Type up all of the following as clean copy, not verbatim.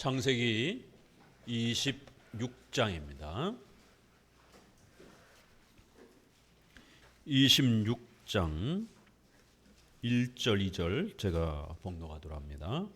창세기 26장입니다. 26장 1절 2절 제가 봉독하도록 합니다.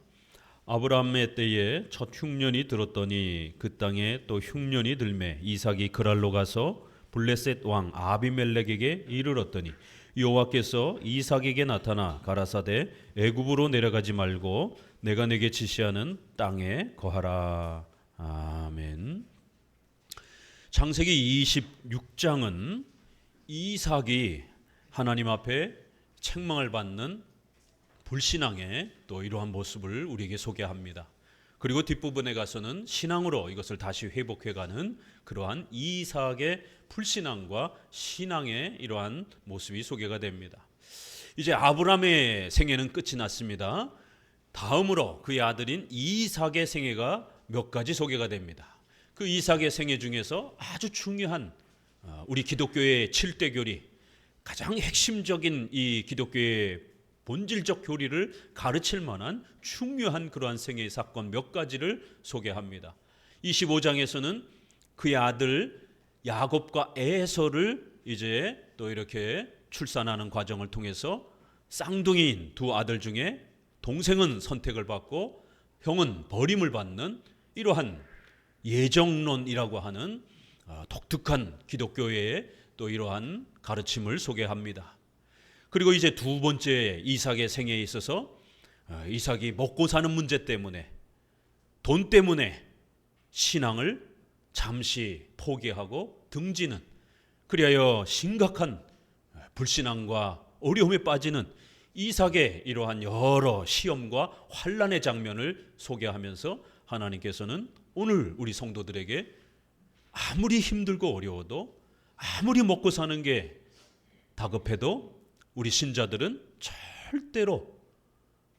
아브라함의 때에 첫 흉년이 들었더니 그 땅에 또 흉년이 들매 이삭이 그랄로 가서 블레셋 왕 아비멜렉에게 이르렀더니 여호와께서 이삭에게 나타나 가라사대 애굽으로 내려가지 말고 내가 네게 지시하는 땅에 거하라. 아멘. 창세기 26장은 이삭이 하나님 앞에 책망을 받는 불신앙의 또 이러한 모습을 우리에게 소개합니다. 그리고 뒷부분에 가서는 신앙으로 이것을 다시 회복해가는 그러한 이삭의 불신앙과 신앙의 이러한 모습이 소개가 됩니다. 이제 아브라함의 생애는 끝이 났습니다. 다음으로 그의 아들인 이삭의 생애가 몇 가지 소개가 됩니다. 그 이삭의 생애 중에서 아주 중요한 우리 기독교의 7대 교리, 가장 핵심적인 이 기독교의 본질적 교리를 가르칠 만한 중요한 그러한 생애의 사건 몇 가지를 소개합니다. 25장에서는 그의 아들 야곱과 에서를 이제 또 이렇게 출산하는 과정을 통해서 쌍둥이인 두 아들 중에 동생은 선택을 받고 형은 버림을 받는 이러한 예정론이라고 하는 독특한 기독교의 또 이러한 가르침을 소개합니다. 그리고 이제 두 번째 이삭의 생애에 있어서 이삭이 먹고 사는 문제 때문에 돈 때문에 신앙을 잠시 포기하고 등지는, 그리하여 심각한 불신앙과 어려움에 빠지는 이삭의 이러한 여러 시험과 환난의 장면을 소개하면서 하나님께서는 오늘 우리 성도들에게 아무리 힘들고 어려워도, 아무리 먹고 사는 게 다급해도 우리 신자들은 절대로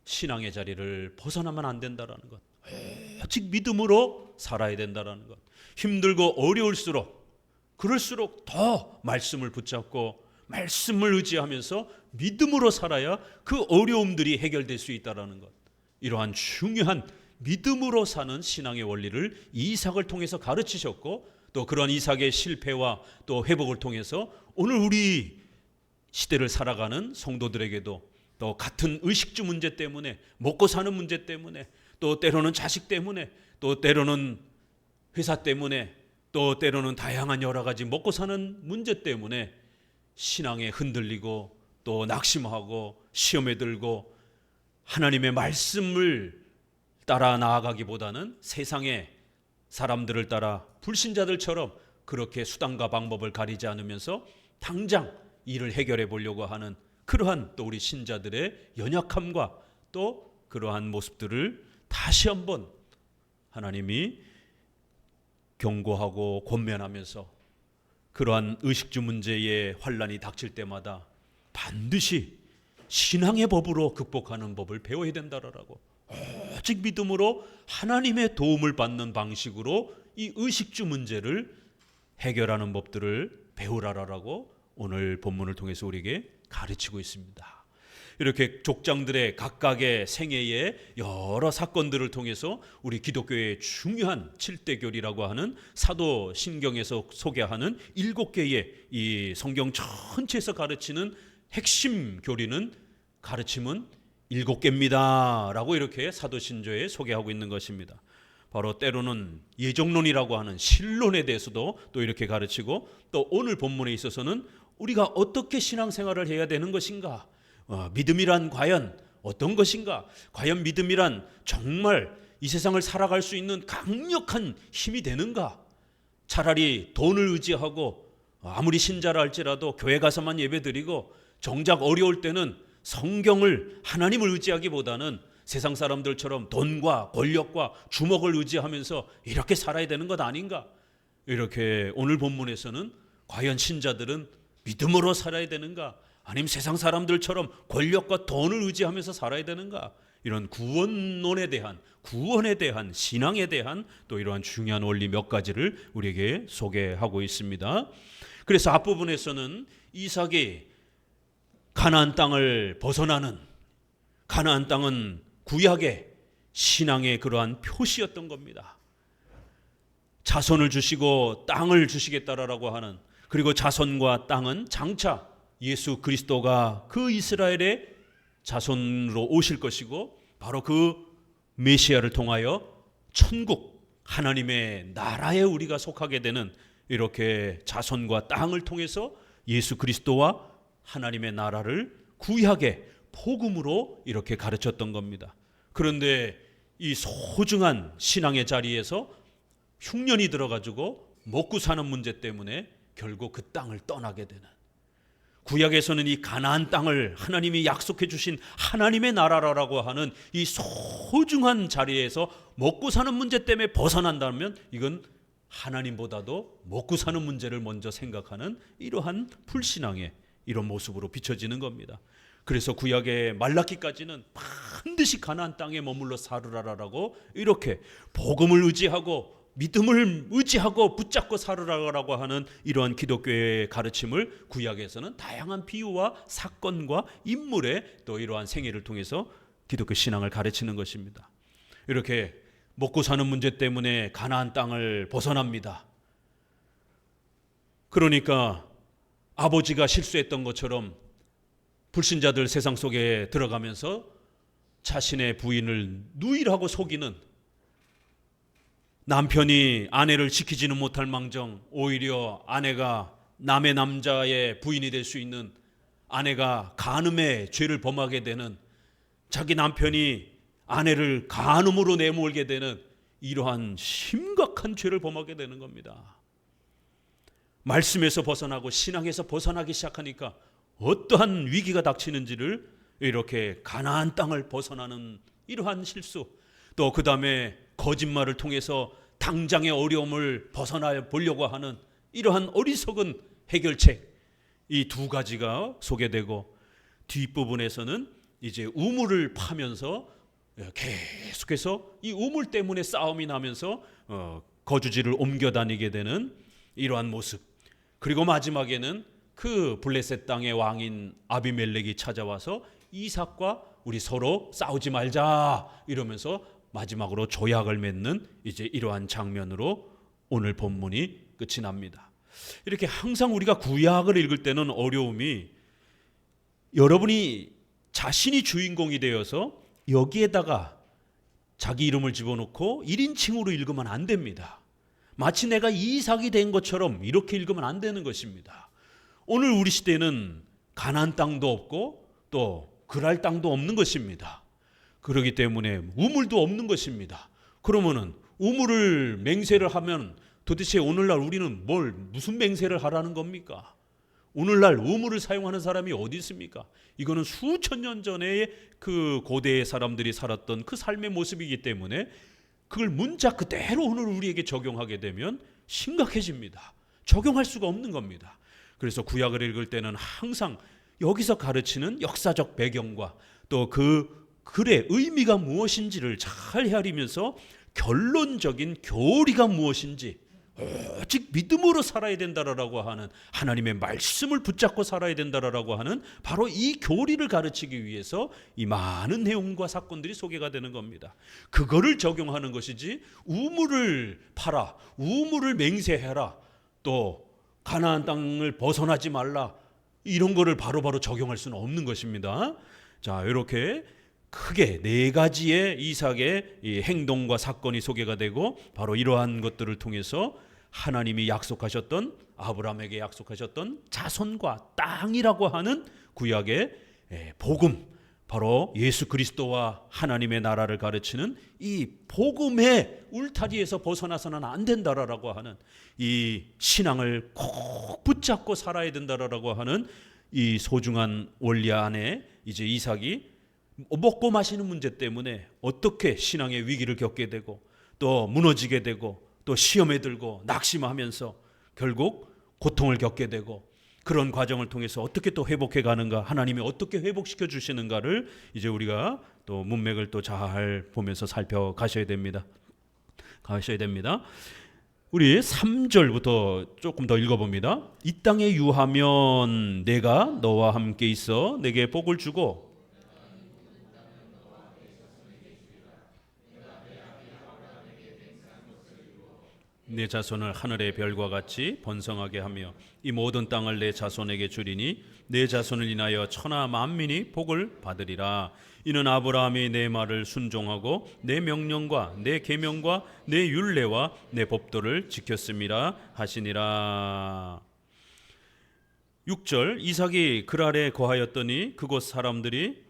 신앙의 자리를 벗어나면 안 된다라는 것, 오직 믿음으로 살아야 된다라는 것. 힘들고 어려울수록 그럴수록 더 말씀을 붙잡고 말씀을 의지하면서 믿음으로 살아야 그 어려움들이 해결될 수 있다라는 것. 이러한 중요한 믿음으로 사는 신앙의 원리를 이삭을 통해서 가르치셨고, 또 그러한 이삭의 실패와 또 회복을 통해서 오늘 우리 시대를 살아가는 성도들에게도 또 같은 의식주 문제 때문에, 먹고 사는 문제 때문에, 또 때로는 자식 때문에, 또 때로는 회사 때문에, 또 때로는 다양한 여러 가지 먹고 사는 문제 때문에 신앙에 흔들리고 또 낙심하고 시험에 들고 하나님의 말씀을 따라 나아가기보다는 세상의 사람들을 따라 불신자들처럼 그렇게 수단과 방법을 가리지 않으면서 당장 일을 해결해 보려고 하는 그러한 또 우리 신자들의 연약함과 또 그러한 모습들을 다시 한번 하나님이 경고하고 권면하면서 그러한 의식주 문제의 환난이 닥칠 때마다 반드시 신앙의 법으로 극복하는 법을 배워야 된다라고, 오직 믿음으로 하나님의 도움을 받는 방식으로 이 의식주 문제를 해결하는 법들을 배우라라고 오늘 본문을 통해서 우리에게 가르치고 있습니다. 이렇게 족장들의 각각의 생애의 여러 사건들을 통해서 우리 기독교의 중요한 7대 교리라고 하는 사도신경에서 소개하는 7개의 이 성경 전체에서 가르치는 핵심 교리는, 가르침은 7개입니다 라고 이렇게 사도신조에 소개하고 있는 것입니다. 바로 때로는 예정론이라고 하는 신론에 대해서도 또 이렇게 가르치고, 또 오늘 본문에 있어서는 우리가 어떻게 신앙생활을 해야 되는 것인가, 믿음이란 과연 어떤 것인가, 과연 믿음이란 정말 이 세상을 살아갈 수 있는 강력한 힘이 되는가, 차라리 돈을 의지하고 아무리 신자라 할지라도 교회 가서만 예배드리고 정작 어려울 때는 성경을, 하나님을 의지하기보다는 세상 사람들처럼 돈과 권력과 주먹을 의지하면서 이렇게 살아야 되는 것 아닌가. 이렇게 오늘 본문에서는 과연 신자들은 믿음으로 살아야 되는가, 아니면 세상 사람들처럼 권력과 돈을 의지하면서 살아야 되는가, 이런 구원론에 대한, 구원에 대한, 신앙에 대한 또 이러한 중요한 원리 몇 가지를 우리에게 소개하고 있습니다. 그래서 앞부분에서는 이삭이 가나안 땅을 벗어나는, 가나안 땅은 구약의 신앙의 그러한 표시였던 겁니다. 자손을 주시고 땅을 주시겠다라고 하는, 그리고 자손과 땅은 장차 예수 그리스도가 그 이스라엘의 자손으로 오실 것이고, 바로 그 메시아를 통하여 천국 하나님의 나라에 우리가 속하게 되는, 이렇게 자손과 땅을 통해서 예수 그리스도와 하나님의 나라를 구약의 복음으로 이렇게 가르쳤던 겁니다. 그런데 이 소중한 신앙의 자리에서 흉년이 들어가지고 먹고 사는 문제 때문에 결국 그 땅을 떠나게 되는, 구약에서는 이 가나안 땅을 하나님이 약속해 주신 하나님의 나라라고 하는 이 소중한 자리에서 먹고 사는 문제 때문에 벗어난다면 이건 하나님보다도 먹고 사는 문제를 먼저 생각하는 이러한 불신앙의 이런 모습으로 비춰지는 겁니다. 그래서 구약의 말라기까지는 반드시 가나안 땅에 머물러 살으라라고 이렇게 복음을 의지하고 믿음을 의지하고 붙잡고 살으라고 하는 이러한 기독교의 가르침을 구약에서는 다양한 비유와 사건과 인물의 또 이러한 생애를 통해서 기독교 신앙을 가르치는 것입니다. 이렇게 먹고 사는 문제 때문에 가나안 땅을 벗어납니다. 그러니까 아버지가 실수했던 것처럼 불신자들 세상 속에 들어가면서 자신의 부인을 누이라고 속이는, 남편이 아내를 지키지는 못할 망정 오히려 아내가 남의 남자의 부인이 될 수 있는, 아내가 간음의 죄를 범하게 되는, 자기 남편이 아내를 간음으로 내몰게 되는 이러한 심각한 죄를 범하게 되는 겁니다. 말씀에서 벗어나고 신앙에서 벗어나기 시작하니까 어떠한 위기가 닥치는지를, 이렇게 가나안 땅을 벗어나는 이러한 실수, 또 그 다음에 거짓말을 통해서 당장의 어려움을 벗어나 보려고 하는 이러한 어리석은 해결책, 이 두 가지가 소개되고, 뒷부분에서는 이제 우물을 파면서 계속해서 이 우물 때문에 싸움이 나면서 거주지를 옮겨 다니게 되는 이러한 모습, 그리고 마지막에는 그 블레셋 땅의 왕인 아비멜렉이 찾아와서 이삭과 우리 서로 싸우지 말자 이러면서 마지막으로 조약을 맺는 이제 이러한 장면으로 오늘 본문이 끝이 납니다. 이렇게 항상 우리가 구약을 읽을 때는 어려움이, 여러분이 자신이 주인공이 되어서 여기에다가 자기 이름을 집어넣고 1인칭으로 읽으면 안 됩니다. 마치 내가 이삭이 된 것처럼 이렇게 읽으면 안 되는 것입니다. 오늘 우리 시대는 가나안 땅도 없고 또 그랄 땅도 없는 것입니다. 그렇기 때문에 우물도 없는 것입니다. 그러면은 우물을 맹세를 하면 도대체 오늘날 우리는 무슨 맹세를 하라는 겁니까? 오늘날 우물을 사용하는 사람이 어디 있습니까? 이거는 수천 년 전에 그 고대의 사람들이 살았던 그 삶의 모습이기 때문에 그걸 문자 그대로 오늘 우리에게 적용하게 되면 심각해집니다. 적용할 수가 없는 겁니다. 그래서 구약을 읽을 때는 항상 여기서 가르치는 역사적 배경과 또 그 글의 의미가 무엇인지를 잘 헤아리면서 결론적인 교리가 무엇인지, 오직 믿음으로 살아야 된다라고 하는, 하나님의 말씀을 붙잡고 살아야 된다라고 하는 바로 이 교리를 가르치기 위해서 이 많은 내용과 사건들이 소개가 되는 겁니다. 그거를 적용하는 것이지 우물을 파라, 우물을 맹세해라, 또 가나안 땅을 벗어나지 말라, 이런 거를 바로바로 적용할 수는 없는 것입니다. 자, 이렇게 크게 네 가지의 이삭의 이 행동과 사건이 소개가 되고, 바로 이러한 것들을 통해서 하나님이 약속하셨던, 아브라함에게 약속하셨던 자손과 땅이라고 하는 구약의 복음, 바로 예수 그리스도와 하나님의 나라를 가르치는 이 복음의 울타리에서 벗어나서는 안 된다라고 하는, 이 신앙을 꼭 붙잡고 살아야 된다라고 하는 이 소중한 원리 안에 이제 이삭이 먹고 마시는 문제 때문에 어떻게 신앙의 위기를 겪게 되고 또 무너지게 되고 또 시험에 들고 낙심하면서 결국 고통을 겪게 되고, 그런 과정을 통해서 어떻게 또 회복해 가는가, 하나님이 어떻게 회복시켜 주시는가를 이제 우리가 또 문맥을 또 잘 보면서 살펴가셔야 됩니다. 우리 3절부터 조금 더 읽어봅니다. 이 땅에 유하면 내가 너와 함께 있어 내게 복을 주고 내 자손을 하늘의 별과 같이 번성하게 하며 이 모든 땅을 내 자손에게 주리니 내 자손을 인하여 천하 만민이 복을 받으리라. 이는 아브라함이 내 말을 순종하고 내 명령과 내 계명과 내 율례와 내 법도를 지켰음이라 하시니라. 6절 이삭이 그랄에 거하였더니 그곳 사람들이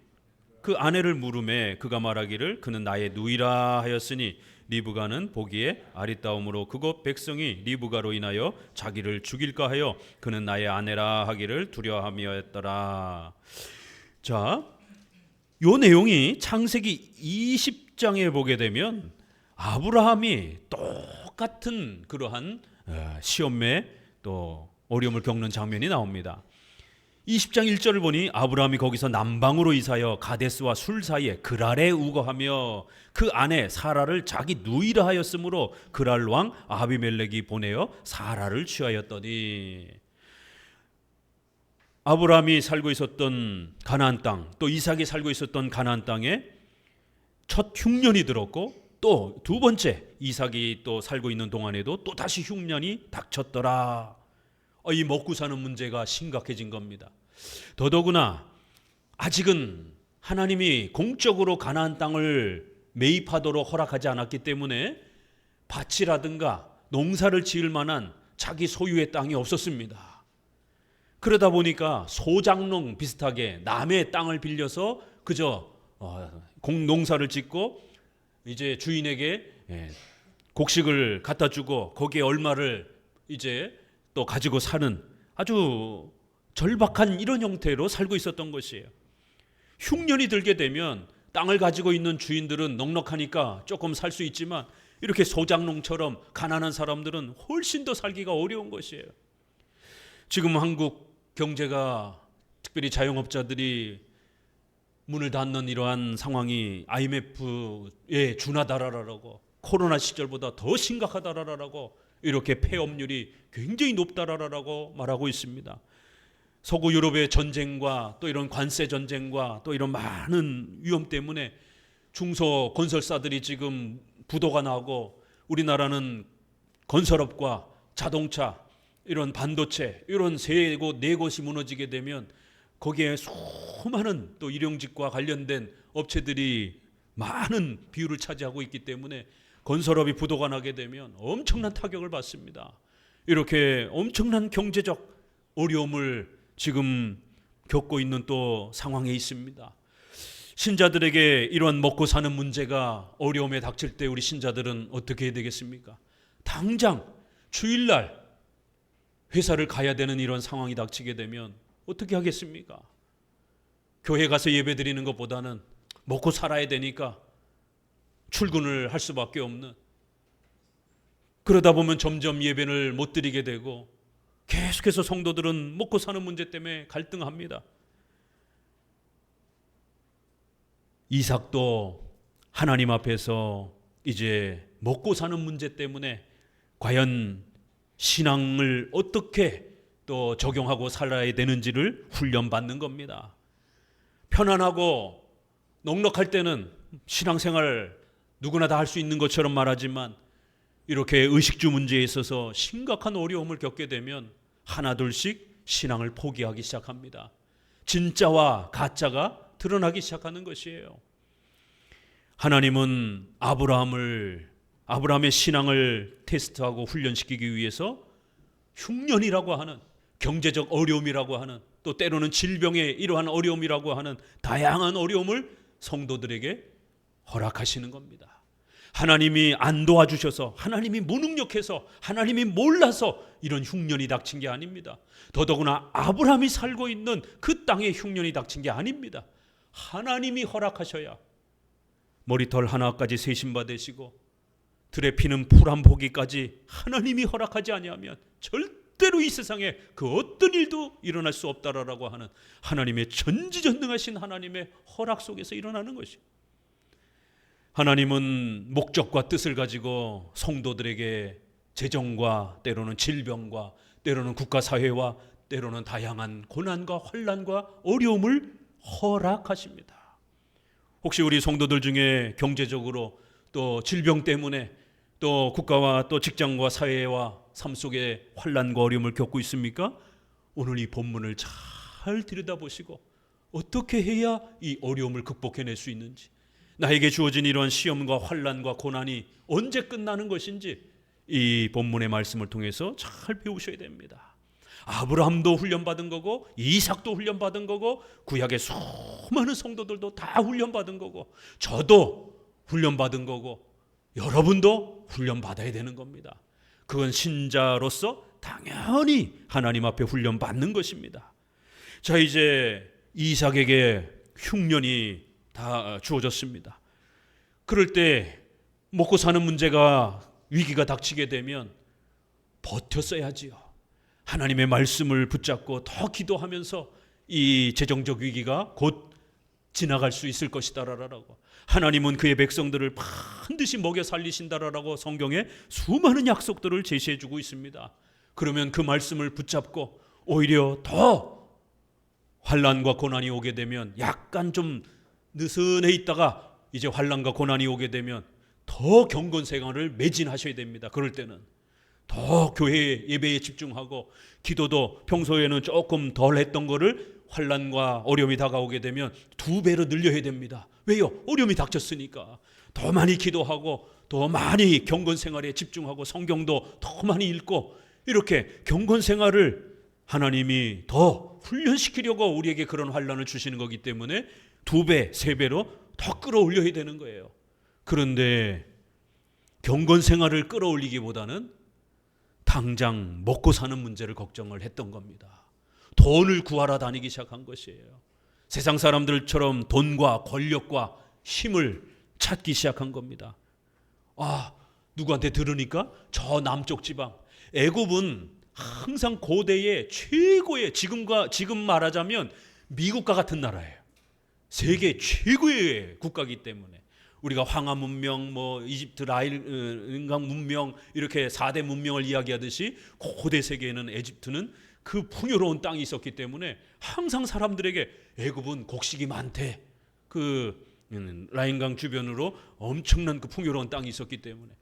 그 아내를 물음에 그가 말하기를 그는 나의 누이라 하였으니 리브가는 보기에 아리따움으로 그곳 백성이 리브가로 인하여 자기를 죽일까 하여 그는 나의 아내라 하기를 두려워함이었더라. 자, 요 내용이 창세기 20장에 보게 되면 아브라함이 똑같은 그러한 시험에 또 어려움을 겪는 장면이 나옵니다. 20장 1절을 보니 아브라함이 거기서 남방으로 이사하여 가데스와 술 사이에 그랄에 우거하며 그 아내 사라를 자기 누이라 하였으므로 그랄 왕 아비멜렉이 보내어 사라를 취하였더니, 아브라함이 살고 있었던 가나안 땅, 또 이삭이 살고 있었던 가나안 땅에 첫 흉년이 들었고 또 두 번째 이삭이 또 살고 있는 동안에도 또 다시 흉년이 닥쳤더라. 이 먹고 사는 문제가 심각해진 겁니다. 더더구나 아직은 하나님이 공적으로 가나안 땅을 매입하도록 허락하지 않았기 때문에 밭이라든가 농사를 지을 만한 자기 소유의 땅이 없었습니다. 그러다 보니까 소장농 비슷하게 남의 땅을 빌려서 그저 농사를 짓고 이제 주인에게 곡식을 갖다 주고 거기에 얼마를 이제 또 가지고 사는 아주 절박한 이런 형태로 살고 있었던 것이에요. 흉년이 들게 되면 땅을 가지고 있는 주인들은 넉넉하니까 조금 살 수 있지만 이렇게 소장농처럼 가난한 사람들은 훨씬 더 살기가 어려운 것이에요. 지금 한국 경제가 특별히 자영업자들이 문을 닫는 이러한 상황이 IMF에 준하다라고, 코로나 시절보다 더 심각하다라고 이렇게 폐업률이 굉장히 높다라고 말하고 있습니다. 서구 유럽의 전쟁과 또 이런 관세 전쟁과 또 이런 많은 위험 때문에 중소 건설사들이 지금 부도가 나고, 우리나라는 건설업과 자동차, 이런 반도체, 이런 세 곳, 네 곳이 무너지게 되면 거기에 수많은 또 일용직과 관련된 업체들이 많은 비율을 차지하고 있기 때문에 건설업이 부도가 나게 되면 엄청난 타격을 받습니다. 이렇게 엄청난 경제적 어려움을 지금 겪고 있는 또 상황에 있습니다. 신자들에게 이런 먹고 사는 문제가 어려움에 닥칠 때 우리 신자들은 어떻게 해야 되겠습니까? 당장 주일날 회사를 가야 되는 이런 상황이 닥치게 되면 어떻게 하겠습니까? 교회 가서 예배 드리는 것보다는 먹고 살아야 되니까 출근을 할 수밖에 없는, 그러다 보면 점점 예배를 못 드리게 되고 계속해서 성도들은 먹고 사는 문제 때문에 갈등합니다. 이삭도 하나님 앞에서 이제 먹고 사는 문제 때문에 과연 신앙을 어떻게 또 적용하고 살아야 되는지를 훈련받는 겁니다. 편안하고 넉넉할 때는 신앙생활 누구나 다 할 수 있는 것처럼 말하지만 이렇게 의식주 문제에 있어서 심각한 어려움을 겪게 되면 하나둘씩 신앙을 포기하기 시작합니다. 진짜와 가짜가 드러나기 시작하는 것이에요. 하나님은 아브라함의 신앙을 테스트하고 훈련시키기 위해서 흉년이라고 하는 경제적 어려움이라고 하는, 또 때로는 질병의 이러한 어려움이라고 하는 다양한 어려움을 성도들에게 허락하시는 겁니다. 하나님이 안 도와주셔서, 하나님이 무능력해서, 하나님이 몰라서 이런 흉년이 닥친 게 아닙니다. 더더구나 아브라함이 살고 있는 그 땅에 흉년이 닥친 게 아닙니다. 하나님이 허락하셔야 머리털 하나까지 세심받으시고 들에 피는 풀 한 포기까지 하나님이 허락하지 아니하면 절대로 이 세상에 그 어떤 일도 일어날 수 없다라고 하는 하나님의 전지전능하신 하나님의 허락 속에서 일어나는 것이에요. 하나님은 목적과 뜻을 가지고 성도들에게 재정과 때로는 질병과 때로는 국가사회와 때로는 다양한 고난과 환난과 어려움을 허락하십니다. 혹시 우리 성도들 중에 경제적으로 또 질병 때문에 또 국가와 또 직장과 사회와 삶 속에 환난과 어려움을 겪고 있습니까? 오늘 이 본문을 잘 들여다보시고 어떻게 해야 이 어려움을 극복해낼 수 있는지, 나에게 주어진 이러한 시험과 환난과 고난이 언제 끝나는 것인지 이 본문의 말씀을 통해서 잘 배우셔야 됩니다. 아브라함도 훈련받은 거고, 이삭도 훈련받은 거고, 구약의 수많은 성도들도 다 훈련받은 거고, 저도 훈련받은 거고, 여러분도 훈련받아야 되는 겁니다. 그건 신자로서 당연히 하나님 앞에 훈련받는 것입니다. 자, 이제 이삭에게 흉년이 다 주어졌습니다. 그럴 때 먹고 사는 문제가, 위기가 닥치게 되면 버텼어야지요. 하나님의 말씀을 붙잡고 더 기도하면서 이 재정적 위기가 곧 지나갈 수 있을 것이다라고, 하나님은 그의 백성들을 반드시 먹여 살리신다라고 성경에 수많은 약속들을 제시해 주고 있습니다. 그러면 그 말씀을 붙잡고 오히려 더 환난과 고난이 오게 되면 약간 좀 느슨해 있다가 이제 환난과 고난이 오게 되면 더 경건 생활을 매진하셔야 됩니다. 그럴 때는 더 교회 예배에 집중하고, 기도도 평소에는 조금 덜 했던 거를 환난과 어려움이 다가오게 되면 2배로 늘려야 됩니다. 왜요? 어려움이 닥쳤으니까. 더 많이 기도하고, 더 많이 경건 생활에 집중하고, 성경도 더 많이 읽고, 이렇게 경건 생활을 하나님이 더 훈련시키려고 우리에게 그런 환난을 주시는 거기 때문에 2배, 3배로 더 끌어올려야 되는 거예요. 그런데 경건 생활을 끌어올리기보다는 당장 먹고 사는 문제를 걱정을 했던 겁니다. 돈을 구하러 다니기 시작한 것이에요. 세상 사람들처럼 돈과 권력과 힘을 찾기 시작한 겁니다. 누구한테 들으니까 저 남쪽 지방 애굽은 항상 고대의 최고의, 지금 말하자면 미국과 같은 나라예요. 세계 최고의 국가이기 때문에 우리가 황하 문명, 이집트 나일강 문명, 이렇게 4대 문명을 이야기하듯이 고대 세계에는 에집트는 그 풍요로운 땅이 있었기 때문에 항상 사람들에게 애굽은 곡식이 많대, 그 라인강 주변으로 엄청난 그 풍요로운 땅이 있었기 때문에,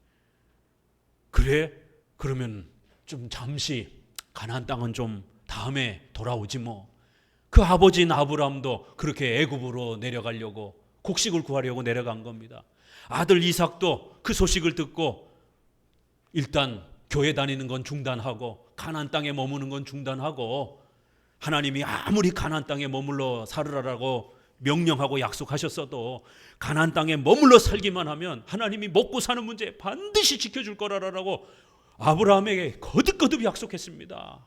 그래? 그러면 좀 잠시 가나안 땅은 좀 다음에 돌아오지 뭐. 그 아버지인 아브라함도 그렇게 애굽으로 내려가려고, 곡식을 구하려고 내려간 겁니다. 아들 이삭도 그 소식을 듣고 일단 교회 다니는 건 중단하고, 가나안 땅에 머무는 건 중단하고, 하나님이 아무리 가나안 땅에 머물러 살으라고 명령하고 약속하셨어도 가나안 땅에 머물러 살기만 하면 하나님이 먹고 사는 문제 반드시 지켜줄 거라고 아브라함에게 거듭거듭 약속했습니다.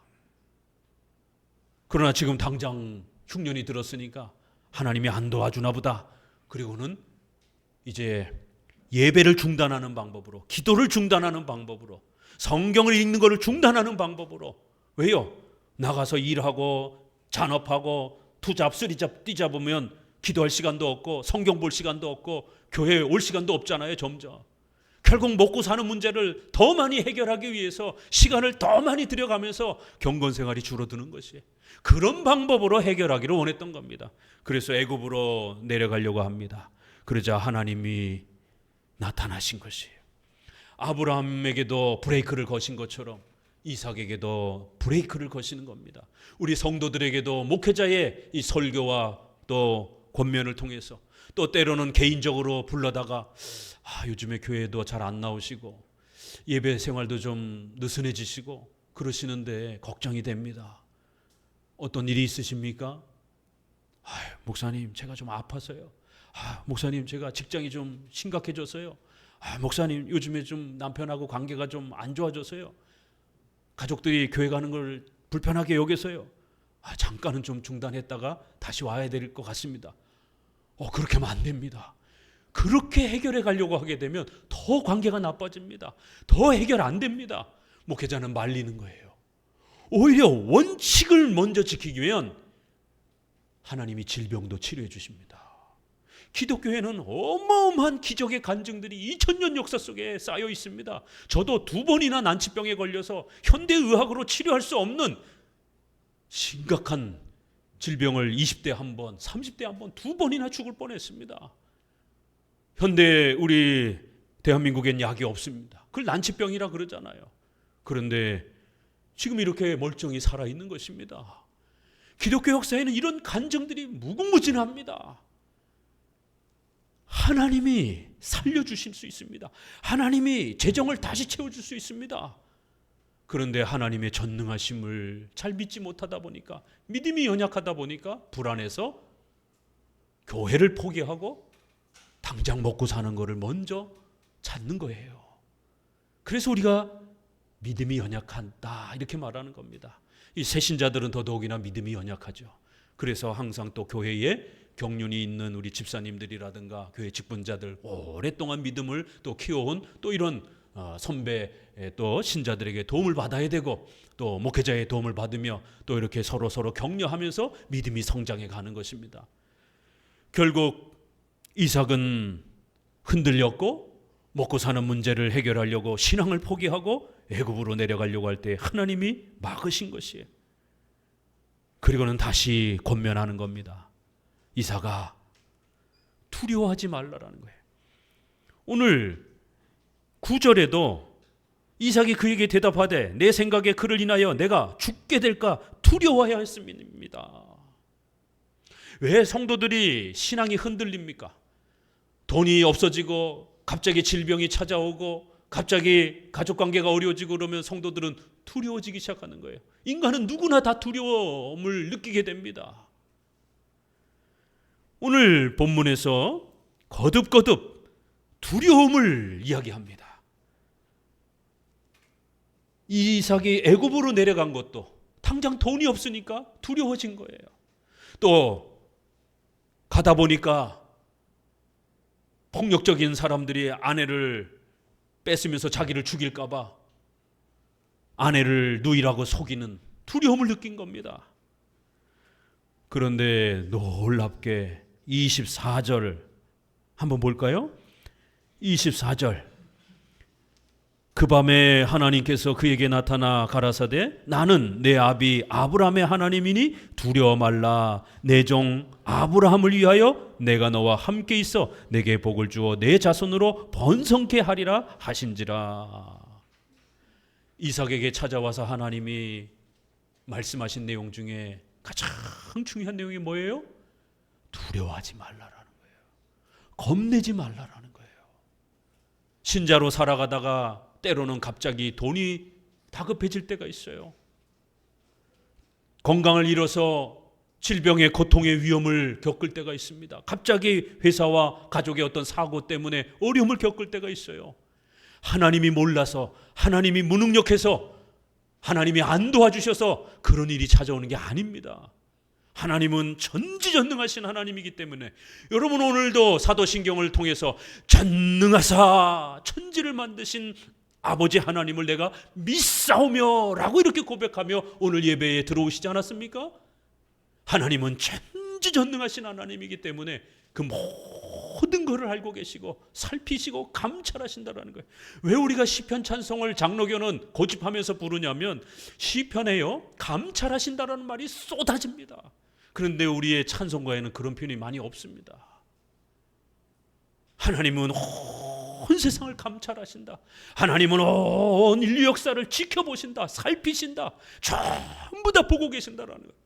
그러나 지금 당장 흉년이 들었으니까 하나님이 안 도와주나 보다. 그리고는 이제 예배를 중단하는 방법으로, 기도를 중단하는 방법으로, 성경을 읽는 것을 중단하는 방법으로. 왜요? 나가서 일하고 잔업하고 투잡 쓰리잡 뛰잡으면 기도할 시간도 없고 성경 볼 시간도 없고 교회에 올 시간도 없잖아요. 점점 결국 먹고 사는 문제를 더 많이 해결하기 위해서 시간을 더 많이 들여가면서 경건 생활이 줄어드는 것이에요. 그런 방법으로 해결하기를 원했던 겁니다. 그래서 애굽으로 내려가려고 합니다. 그러자 하나님이 나타나신 것이에요. 아브라함에게도 브레이크를 거신 것처럼 이삭에게도 브레이크를 거시는 겁니다. 우리 성도들에게도 목회자의 이 설교와 또 권면을 통해서, 또 때로는 개인적으로 불러다가 요즘에 교회도 잘 안 나오시고 예배 생활도 좀 느슨해지시고 그러시는데 걱정이 됩니다. 어떤 일이 있으십니까? 목사님 제가 좀 아파서요. 목사님 제가 직장이 좀 심각해져서요. 목사님 요즘에 좀 남편하고 관계가 좀 안 좋아져서요. 가족들이 교회 가는 걸 불편하게 여겨서요. 잠깐은 좀 중단했다가 다시 와야 될 것 같습니다. 그렇게 하면 안 됩니다. 그렇게 해결해 가려고 하게 되면 더 관계가 나빠집니다. 더 해결 안 됩니다. 목회자는 말리는 거예요. 오히려 원칙을 먼저 지키기 위한 하나님이 질병도 치료해 주십니다. 기독교에는 어마어마한 기적의 간증들이 2000년 역사 속에 쌓여 있습니다. 저도 2번이나 난치병에 걸려서 현대의학으로 치료할 수 없는 심각한 질병을 20대 한 번, 30대 한 번, 2번이나 죽을 뻔했습니다. 현대 우리 대한민국엔 약이 없습니다. 그걸 난치병이라 그러잖아요. 그런데 지금 이렇게 멀쩡히 살아있는 것입니다. 기독교 역사에는 이런 간증들이 무궁무진합니다. 하나님이 살려주실 수 있습니다. 하나님이 재정을 다시 채워줄 수 있습니다. 그런데 하나님의 전능하심을 잘 믿지 못하다 보니까, 믿음이 연약하다 보니까 불안해서 교회를 포기하고 당장 먹고 사는 것을 먼저 찾는 거예요. 그래서 우리가 믿음이 연약하다 이렇게 말하는 겁니다. 이 새신자들은 더더욱이나 믿음이 연약하죠. 그래서 항상 또 교회에 경륜이 있는 우리 집사님들이라든가 교회 직분자들, 오랫동안 믿음을 또 키워온 또 이런 선배 또 신자들에게 도움을 받아야 되고, 또 목회자의 도움을 받으며 또 이렇게 서로 격려하면서 믿음이 성장해 가는 것입니다. 결국 이삭은 흔들렸고 먹고 사는 문제를 해결하려고 신앙을 포기하고 애굽으로 내려가려고 할 때 하나님이 막으신 것이에요. 그리고는 다시 권면하는 겁니다. 이삭아, 두려워하지 말라라는 거예요. 오늘 9절에도 이삭이 그에게 대답하되 내 생각에 그를 인하여 내가 죽게 될까 두려워해야 했습니다. 왜 성도들이 신앙이 흔들립니까? 돈이 없어지고 갑자기 질병이 찾아오고 갑자기 가족관계가 어려워지고 그러면 성도들은 두려워지기 시작하는 거예요. 인간은 누구나 다 두려움을 느끼게 됩니다. 오늘 본문에서 거듭거듭 두려움을 이야기합니다. 이삭이 애굽으로 내려간 것도 당장 돈이 없으니까 두려워진 거예요. 또 가다 보니까 폭력적인 사람들이 아내를 뺏으면서 자기를 죽일까 봐 아내를 누이라고 속이는 두려움을 느낀 겁니다. 그런데 놀랍게 24절 한번 볼까요? 24절 그 밤에 하나님께서 그에게 나타나 가라사대 나는 내 아비 아브라함의 하나님이니 두려워 말라. 내 종 아브라함을 위하여 내가 너와 함께 있어 내게 복을 주어 내 자손으로 번성케 하리라 하신지라. 이삭에게 찾아와서 하나님이 말씀하신 내용 중에 가장 중요한 내용이 뭐예요? 두려워하지 말라라는 거예요. 겁내지 말라라는 거예요. 신자로 살아가다가 때로는 갑자기 돈이 다급해질 때가 있어요. 건강을 잃어서 질병의 고통의 위험을 겪을 때가 있습니다. 갑자기 회사와 가족의 어떤 사고 때문에 어려움을 겪을 때가 있어요. 하나님이 몰라서, 하나님이 무능력해서, 하나님이 안 도와주셔서 그런 일이 찾아오는 게 아닙니다. 하나님은 전지전능하신 하나님이기 때문에 여러분 오늘도 사도신경을 통해서 전능하사 천지를 만드신 아버지 하나님을 내가 믿사오며 라고 이렇게 고백하며 오늘 예배에 들어오시지 않았습니까? 하나님은 전지전능하신 하나님이기 때문에 그 모든 것을 알고 계시고 살피시고 감찰하신다라는 거예요. 왜 우리가 시편 찬송을 장로교는 고집하면서 부르냐면 시편에요 감찰하신다라는 말이 쏟아집니다. 그런데 우리의 찬송가에는 그런 표현이 많이 없습니다. 하나님은 온 세상을 감찰하신다. 하나님은 온 인류 역사를 지켜보신다. 살피신다. 전부 다 보고 계신다라는 거예요.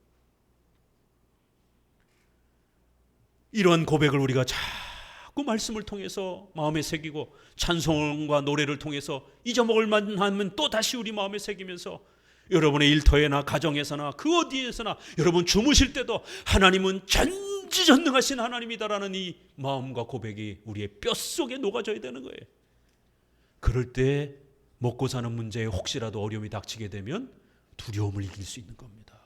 이러한 고백을 우리가 자꾸 말씀을 통해서 마음에 새기고 찬송과 노래를 통해서 잊어먹을 만하면 또 다시 우리 마음에 새기면서 여러분의 일터에나 가정에서나 그 어디에서나 여러분 주무실 때도 하나님은 전지전능하신 하나님이다라는 이 마음과 고백이 우리의 뼛속에 녹아져야 되는 거예요. 그럴 때 먹고 사는 문제에 혹시라도 어려움이 닥치게 되면 두려움을 이길 수 있는 겁니다.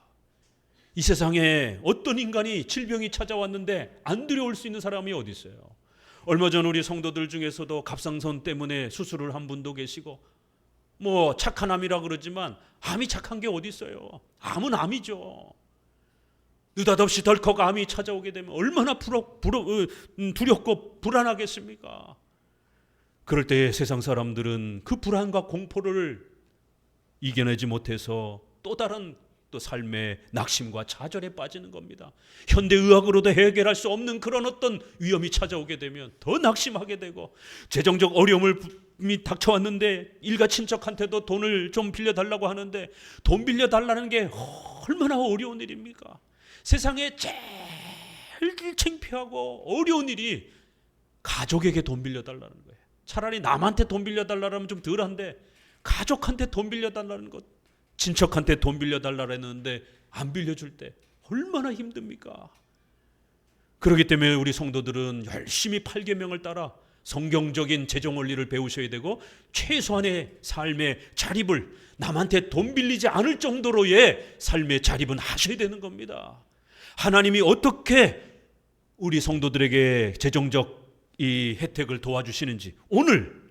이 세상에 어떤 인간이 질병이 찾아왔는데 안 두려울 수 있는 사람이 어디 있어요? 얼마 전 우리 성도들 중에서도 갑상선 때문에 수술을 한 분도 계시고 뭐 착한 암이라 그러지만 암이 착한 게 어디 있어요? 암은 암이죠. 느닷없이 덜컥 암이 찾아오게 되면 얼마나 두렵고 불안하겠습니까? 그럴 때 세상 사람들은 그 불안과 공포를 이겨내지 못해서 또 다른 또 삶의 낙심과 좌절에 빠지는 겁니다. 현대의학으로도 해결할 수 없는 그런 어떤 위험이 찾아오게 되면 더 낙심하게 되고, 재정적 어려움이 닥쳐왔는데 일가 친척한테도 돈을 좀 빌려달라고 하는데 돈 빌려달라는 게 얼마나 어려운 일입니까? 세상에 제일 창피하고 어려운 일이 가족에게 돈 빌려달라는 거예요. 차라리 남한테 돈 빌려달라면 좀 덜한데 가족한테 돈 빌려달라는 것, 친척한테 돈 빌려달라는데 안 빌려줄 때 얼마나 힘듭니까? 그렇기 때문에 우리 성도들은 열심히 8계명을 따라 성경적인 재정 원리를 배우셔야 되고, 최소한의 삶의 자립을, 남한테 돈 빌리지 않을 정도로의 삶의 자립은 하셔야 되는 겁니다. 하나님이 어떻게 우리 성도들에게 재정적 이 혜택을 도와주시는지, 오늘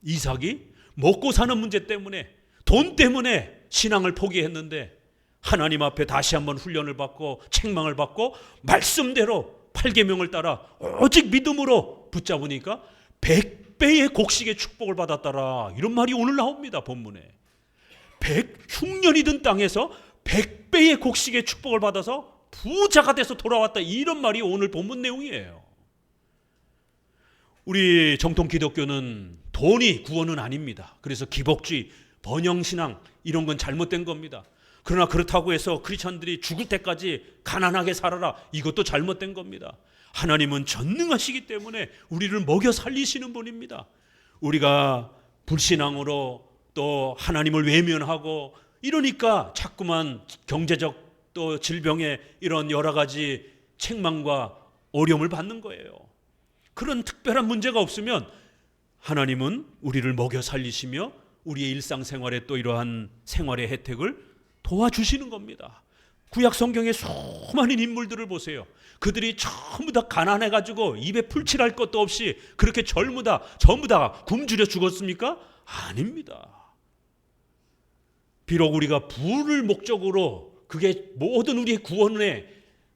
이삭이 먹고 사는 문제 때문에, 돈 때문에 신앙을 포기했는데 하나님 앞에 다시 한번 훈련을 받고 책망을 받고 말씀대로 8계명을 따라 오직 믿음으로 붙잡으니까 100배의 곡식의 축복을 받았더라, 이런 말이 오늘 나옵니다. 본문에 흉년이 든 땅에서 100배의 곡식의 축복을 받아서 부자가 돼서 돌아왔다, 이런 말이 오늘 본문 내용이에요. 우리 정통 기독교는 돈이 구원은 아닙니다. 그래서 기복주의, 번영신앙 이런 건 잘못된 겁니다. 그러나 그렇다고 해서 크리스천들이 죽을 때까지 가난하게 살아라, 이것도 잘못된 겁니다. 하나님은 전능하시기 때문에 우리를 먹여 살리시는 분입니다. 우리가 불신앙으로 또 하나님을 외면하고 이러니까 자꾸만 경제적 또 질병의 이런 여러 가지 책망과 어려움을 받는 거예요. 그런 특별한 문제가 없으면 하나님은 우리를 먹여 살리시며 우리의 일상생활에 또 이러한 생활의 혜택을 도와주시는 겁니다. 구약 성경의 수많은 인물들을 보세요. 그들이 전부 다 가난해가지고 입에 풀칠할 것도 없이 그렇게 전부 다 굶주려 죽었습니까? 아닙니다. 비록 우리가 부를 목적으로 그게 모든 우리의 구원의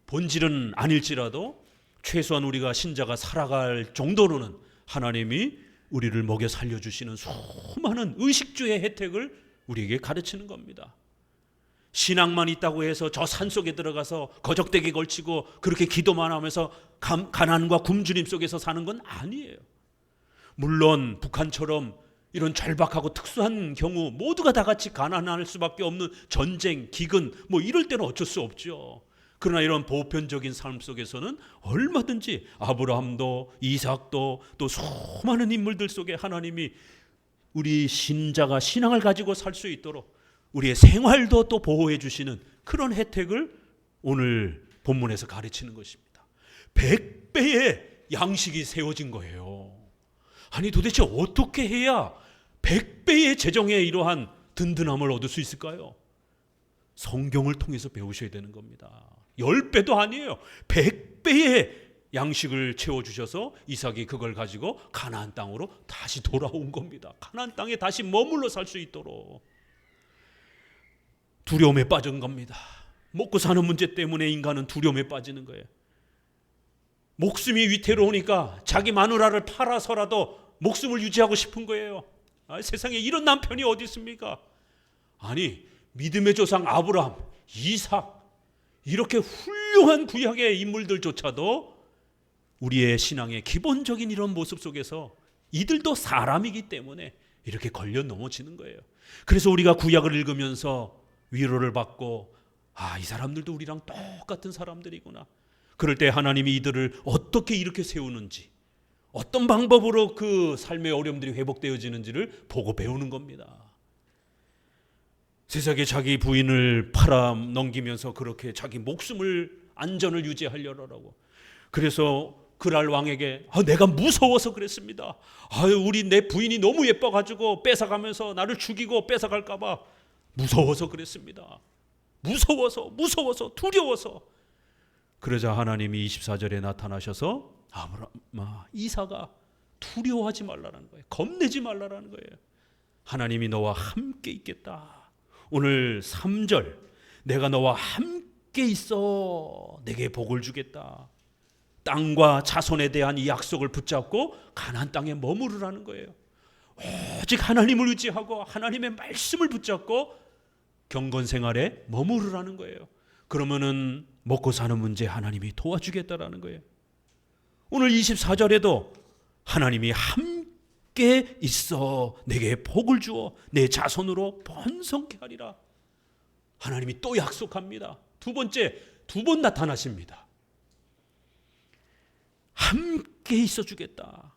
본질은 아닐지라도 최소한 우리가 신자가 살아갈 정도로는 하나님이 우리를 먹여 살려주시는 수많은 의식주의 혜택을 우리에게 가르치는 겁니다. 신앙만 있다고 해서 저 산속에 들어가서 거적대기 걸치고 그렇게 기도만 하면서 가난과 굶주림 속에서 사는 건 아니에요. 물론 북한처럼 이런 절박하고 특수한 경우 모두가 다 같이 가난할 수밖에 없는 전쟁, 기근 뭐 이럴 때는 어쩔 수 없죠. 그러나 이런 보편적인 삶 속에서는 얼마든지 아브라함도 이삭도 또 수많은 인물들 속에 하나님이 우리 신자가 신앙을 가지고 살 수 있도록 우리의 생활도 또 보호해 주시는 그런 혜택을 오늘 본문에서 가르치는 것입니다. 100배의 양식이 세워진 거예요. 아니 도대체 어떻게 해야 100배의 재정의 이러한 든든함을 얻을 수 있을까요? 성경을 통해서 배우셔야 되는 겁니다. 10배도 아니에요. 100배의 양식을 채워주셔서 이삭이 그걸 가지고 가나안 땅으로 다시 돌아온 겁니다. 가나안 땅에 다시 머물러 살 수 있도록. 두려움에 빠진 겁니다. 먹고 사는 문제 때문에 인간은 두려움에 빠지는 거예요. 목숨이 위태로우니까 자기 마누라를 팔아서라도 목숨을 유지하고 싶은 거예요. 세상에 이런 남편이 어디 있습니까? 아니 믿음의 조상 아브라함, 이삭 이렇게 훌륭한 구약의 인물들조차도 우리의 신앙의 기본적인 이런 모습 속에서 이들도 사람이기 때문에 이렇게 걸려 넘어지는 거예요. 그래서 우리가 구약을 읽으면서 위로를 받고 이 사람들도 우리랑 똑같은 사람들이구나. 그럴 때 하나님이 이들을 어떻게 이렇게 세우는지, 어떤 방법으로 그 삶의 어려움들이 회복되어지는지를 보고 배우는 겁니다. 세상에 자기 부인을 팔아 넘기면서 그렇게 자기 목숨을 안전을 유지하려고. 그래서 그랄 왕에게 내가 무서워서 그랬습니다. 우리 내 부인이 너무 예뻐가지고 뺏어가면서 나를 죽이고 뺏어갈까 봐 무서워서 그랬습니다. 무서워서 두려워서. 그러자 하나님이 24절에 나타나셔서 아브라함아, 이삭아 두려워하지 말라는 거예요. 겁내지 말라는 거예요. 하나님이 너와 함께 있겠다. 오늘 3절 내가 너와 함께 있어 내게 복을 주겠다. 땅과 자손에 대한 이 약속을 붙잡고 가나안 땅에 머무르라는 거예요. 오직 하나님을 의지하고 하나님의 말씀을 붙잡고 경건 생활에 머무르라는 거예요. 그러면은 먹고 사는 문제 하나님이 도와주겠다라는 거예요. 오늘 24절에도 하나님이 함께 있어 내게 복을 주어 내 자손으로 번성케 하리라. 하나님이 또 약속합니다. 두 번째, 두 번 나타나십니다. 함께 있어 주겠다.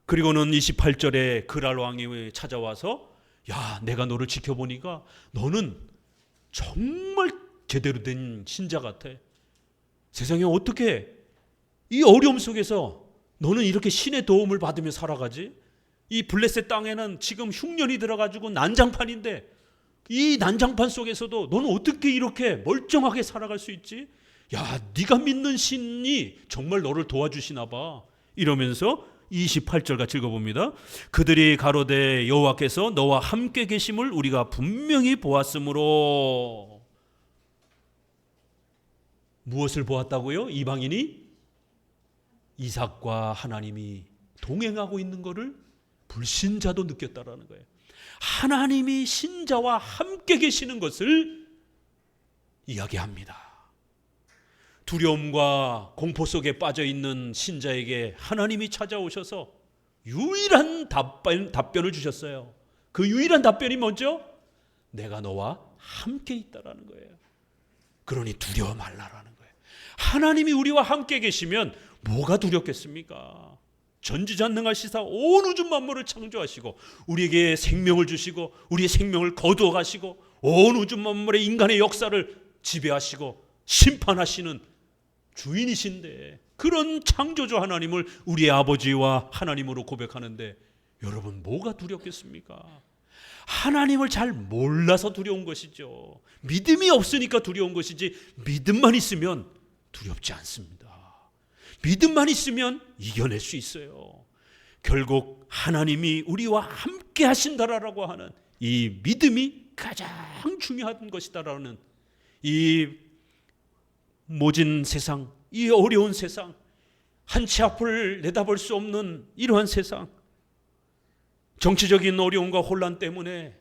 그리고는 28절에 그랄 왕이 찾아와서 야, 내가 너를 지켜보니까 너는 정말 제대로 된 신자 같아. 세상에 어떻게 이 어려움 속에서 너는 이렇게 신의 도움을 받으며 살아가지? 이 블레셋 땅에는 지금 흉년이 들어가지고 난장판인데 이 난장판 속에서도 너는 어떻게 이렇게 멀쩡하게 살아갈 수 있지? 야, 네가 믿는 신이 정말 너를 도와주시나 봐. 이러면서 28절 같이 읽어봅니다. 그들이 가로되 여호와께서 너와 함께 계심을 우리가 분명히 보았으므로. 무엇을 보았다고요? 이방인이 이삭과 하나님이 동행하고 있는 것을 불신자도 느꼈다라는 거예요. 하나님이 신자와 함께 계시는 것을 이야기합니다. 두려움과 공포 속에 빠져 있는 신자에게 하나님이 찾아오셔서 유일한 답변을 주셨어요. 그 유일한 답변이 뭐죠? 내가 너와 함께 있다라는 거예요. 그러니 두려워 말라라는 거예요. 하나님이 우리와 함께 계시면 뭐가 두렵겠습니까? 전지전능하시사 온 우주 만물을 창조하시고 우리에게 생명을 주시고 우리의 생명을 거두어 가시고 온 우주 만물의 인간의 역사를 지배하시고 심판하시는 주인이신데, 그런 창조주 하나님을 우리의 아버지와 하나님으로 고백하는데 여러분 뭐가 두렵겠습니까? 하나님을 잘 몰라서 두려운 것이죠. 믿음이 없으니까 두려운 것이지 믿음만 있으면 두렵지 않습니다. 믿음만 있으면 이겨낼 수 있어요. 결국 하나님이 우리와 함께 하신다라고 하는 이 믿음이 가장 중요한 것이다라는, 이 모진 세상, 이 어려운 세상, 한치 앞을 내다볼 수 없는 이러한 세상, 정치적인 어려움과 혼란 때문에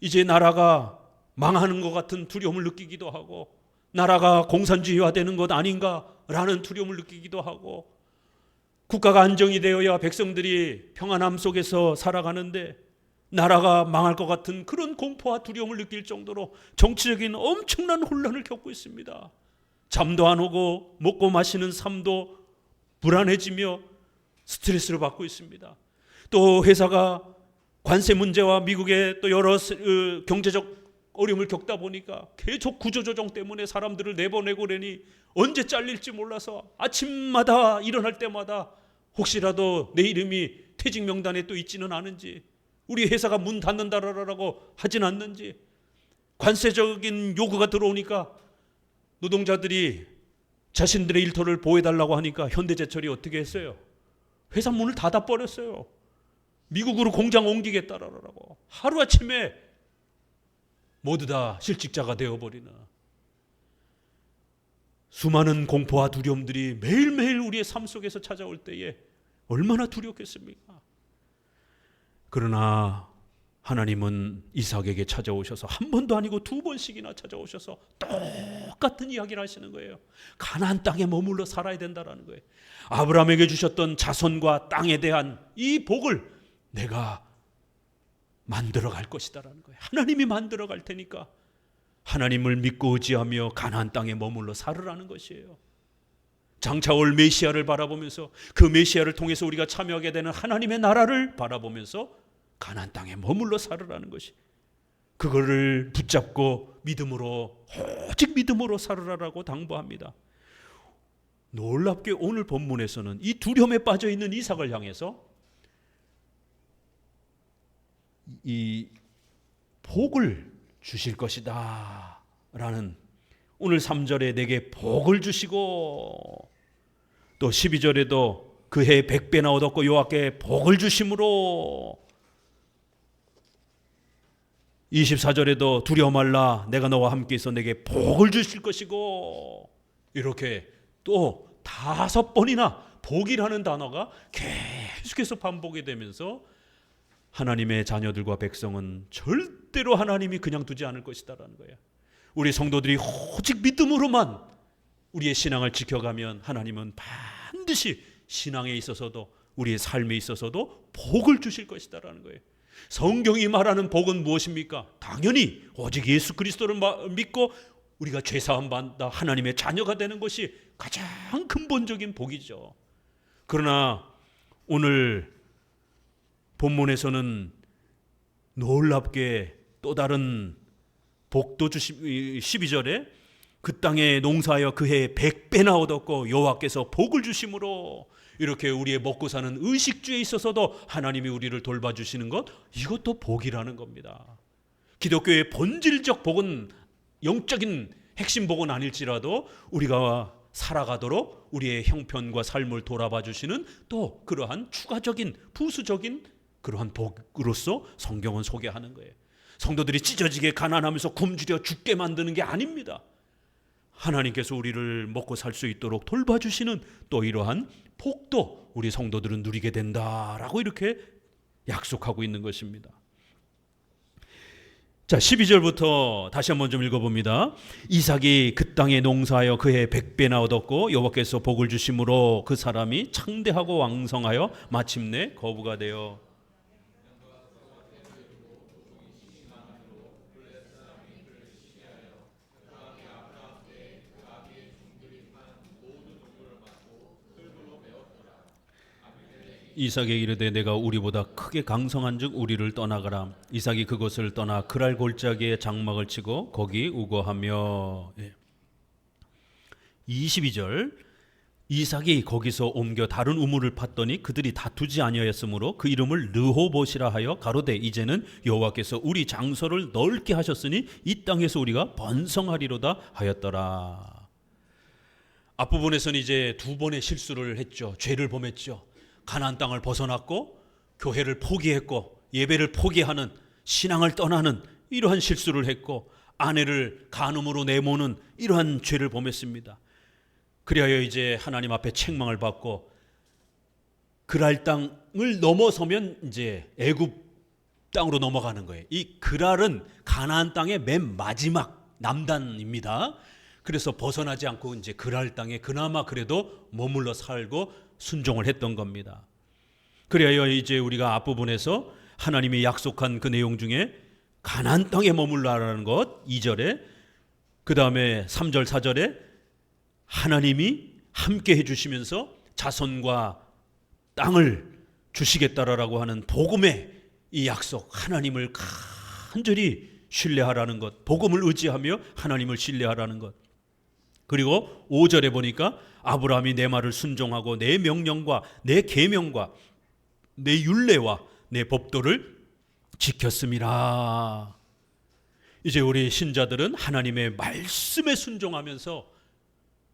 이제 나라가 망하는 것 같은 두려움을 느끼기도 하고, 나라가 공산주의화되는 것 아닌가라는 두려움을 느끼기도 하고, 국가가 안정이 되어야 백성들이 평안함 속에서 살아가는데 나라가 망할 것 같은 그런 공포와 두려움을 느낄 정도로 정치적인 엄청난 혼란을 겪고 있습니다. 잠도 안 오고 먹고 마시는 삶도 불안해지며 스트레스를 받고 있습니다. 또 회사가 관세 문제와 미국의 또 여러 경제적 어려움을 겪다 보니까 계속 구조조정 때문에 사람들을 내보내고 그러니 언제 잘릴지 몰라서 아침마다 일어날 때마다 혹시라도 내 이름이 퇴직 명단에 또 있지는 않은지, 우리 회사가 문 닫는다라고 하진 않는지, 관세적인 요구가 들어오니까 노동자들이 자신들의 일터를 보호해달라고 하니까 현대제철이 어떻게 했어요? 회사 문을 닫아버렸어요. 미국으로 공장 옮기겠다라고. 하루아침에 모두 다 실직자가 되어버리는 수많은 공포와 두려움들이 매일매일 우리의 삶 속에서 찾아올 때에 얼마나 두렵겠습니까? 그러나 하나님은 이삭에게 찾아오셔서 한 번도 아니고 두 번씩이나 찾아오셔서 똑같은 이야기를 하시는 거예요. 가나안 땅에 머물러 살아야 된다는 거예요. 아브라함에게 주셨던 자손과 땅에 대한 이 복을 내가 만들어 갈 것이다라는 거예요. 하나님이 만들어 갈 테니까 하나님을 믿고 의지하며 가나안 땅에 머물러 살으라는 것이에요. 장차 올 메시아를 바라보면서 그 메시아를 통해서 우리가 참여하게 되는 하나님의 나라를 바라보면서 가나안 땅에 머물러 살으라는 것이, 그거를 붙잡고 믿음으로, 오직 믿음으로 살으라라고 당부합니다. 놀랍게 오늘 본문에서는 이 두려움에 빠져 있는 이삭을 향해서 이 복을 주실 것이다 라는, 오늘 3절에 내게 복을 주시고, 또 12절에도 그 해 100배나 얻었고 여호와께 복을 주심으로, 24절에도 두려워 말라 내가 너와 함께 있어 내게 복을 주실 것이고, 이렇게 또 5번이나 복이라는 단어가 계속해서 반복이 되면서 하나님의 자녀들과 백성은 절대 절대로 하나님이 그냥 두지 않을 것이다라는 거예요. 우리 성도들이 오직 믿음으로만 우리의 신앙을 지켜가면 하나님은 반드시 신앙에 있어서도 우리의 삶에 있어서도 복을 주실 것이다라는 거예요. 성경이 말하는 복은 무엇입니까? 당연히 오직 예수 그리스도를 믿고 우리가 죄사함 받아 하나님의 자녀가 되는 것이 가장 근본적인 복이죠. 그러나 오늘 본문에서는 놀랍게 또 다른 복도 12절에 그 땅에 농사하여 그 해에 100배나 얻었고 여호와께서 복을 주심으로, 이렇게 우리의 먹고 사는 의식주에 있어서도 하나님이 우리를 돌봐주시는 것, 이것도 복이라는 겁니다. 기독교의 본질적 복은, 영적인 핵심 복은 아닐지라도 우리가 살아가도록 우리의 형편과 삶을 돌아봐 주시는 또 그러한 추가적인 부수적인 그러한 복으로서 성경은 소개하는 거예요. 성도들이 찢어지게 가난하면서 굶주려 죽게 만드는 게 아닙니다. 하나님께서 우리를 먹고 살 수 있도록 돌봐주시는 또 이러한 복도 우리 성도들은 누리게 된다라고 이렇게 약속하고 있는 것입니다. 자, 12절부터 다시 한번 좀 읽어봅니다. 이삭이 그 땅에 농사하여 그해 100배나 얻었고 여호와께서 복을 주심으로 그 사람이 창대하고 왕성하여 마침내 거부가 되어 이삭에게 이르되 내가 우리보다 크게 강성한즉 우리를 떠나가라. 이삭이 그곳을 떠나 그랄 골짜기에 장막을 치고 거기 우거하며. 22절 이삭이 거기서 옮겨 다른 우물을 팠더니 그들이 다투지 아니하였으므로 그 이름을 르호봇이라 하여 가로되 이제는 여호와께서 우리 장소를 넓게 하셨으니 이 땅에서 우리가 번성하리로다 하였더라. 앞부분에서는 이제 두 번의 실수를 했죠. 죄를 범했죠. 가나안 땅을 벗어났고 교회를 포기했고 예배를 포기하는, 신앙을 떠나는 이러한 실수를 했고 아내를 간음으로 내모는 이러한 죄를 범했습니다. 그리하여 이제 하나님 앞에 책망을 받고 그랄 땅을 넘어서면 이제 애굽 땅으로 넘어가는 거예요. 이 그랄은 가나안 땅의 맨 마지막 남단입니다. 그래서 벗어나지 않고 이제 그랄 땅에 그나마 그래도 머물러 살고 순종을 했던 겁니다. 그래야 이제 우리가 앞부분에서 하나님이 약속한 그 내용 중에 가나안 땅에 머물러라는 것 2절에, 그 다음에 3절 4절에 하나님이 함께 해주시면서 자손과 땅을 주시겠다라고 하는 복음의 이 약속, 하나님을 간절히 신뢰하라는 것, 복음을 의지하며 하나님을 신뢰하라는 것. 그리고 5절에 보니까 아브라함이 내 말을 순종하고 내 명령과 내 계명과 내 율례와 내 법도를 지켰음이라. 이제 우리 신자들은 하나님의 말씀에 순종하면서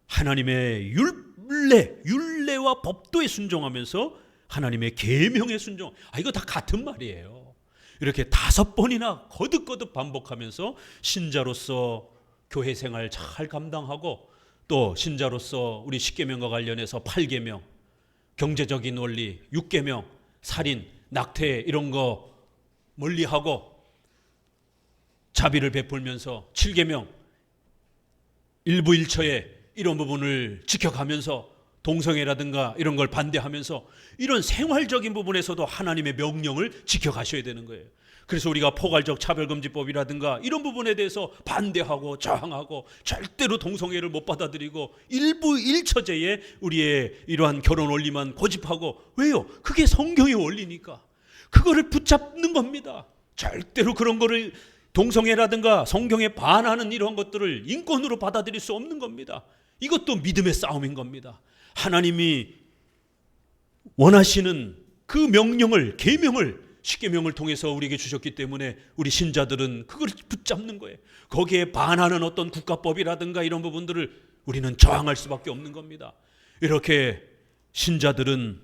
하나님의 율례와 법도에 순종하면서 하나님의 계명에 순종, 이거 다 같은 말이에요. 이렇게 5번이나 거듭거듭 반복하면서 신자로서 교회 생활 잘 감당하고 또 신자로서 우리 10계명과 관련해서 8계명, 경제적인 원리, 6계명, 살인, 낙태 이런 거 멀리하고 자비를 베풀면서 7계명, 일부일처에 이런 부분을 지켜가면서 동성애라든가 이런 걸 반대하면서 이런 생활적인 부분에서도 하나님의 명령을 지켜가셔야 되는 거예요. 그래서 우리가 포괄적 차별금지법이라든가 이런 부분에 대해서 반대하고 저항하고 절대로 동성애를 못 받아들이고 일부 일처제에 우리의 이러한 결혼 원리만 고집하고, 왜요? 그게 성경의 원리니까 그거를 붙잡는 겁니다. 절대로 그런 거를 동성애라든가 성경에 반하는 이런 것들을 인권으로 받아들일 수 없는 겁니다. 이것도 믿음의 싸움인 겁니다. 하나님이 원하시는 그 명령을, 계명을 10계명을 통해서 우리에게 주셨기 때문에 우리 신자들은 그걸 붙잡는 거예요. 거기에 반하는 어떤 국가법이라든가 이런 부분들을 우리는 저항할 수밖에 없는 겁니다. 이렇게 신자들은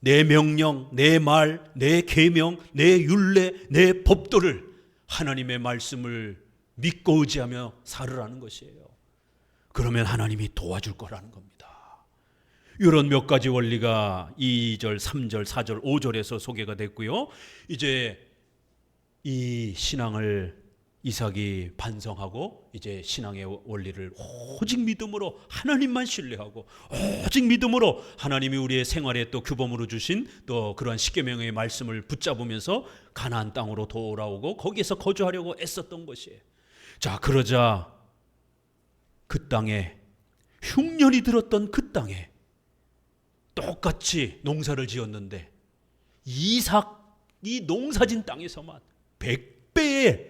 내 명령, 내 말, 내 계명, 내 율례, 내 법도를 하나님의 말씀을 믿고 의지하며 살으라는 것이에요. 그러면 하나님이 도와줄 거라는 겁니다. 이런 몇 가지 원리가 2절, 3절, 4절, 5절에서 소개가 됐고요. 이제 이 신앙을 이삭이 반성하고 이제 신앙의 원리를 오직 믿음으로 하나님만 신뢰하고 오직 믿음으로 하나님이 우리의 생활에 또 규범으로 주신 또 그러한 십계명의 말씀을 붙잡으면서 가나안 땅으로 돌아오고 거기에서 거주하려고 애썼던 것이에요. 자, 그러자 그 땅에 흉년이 들었던 그 땅에 똑같이 농사를 지었는데 이삭이 농사진 땅에서만 100배의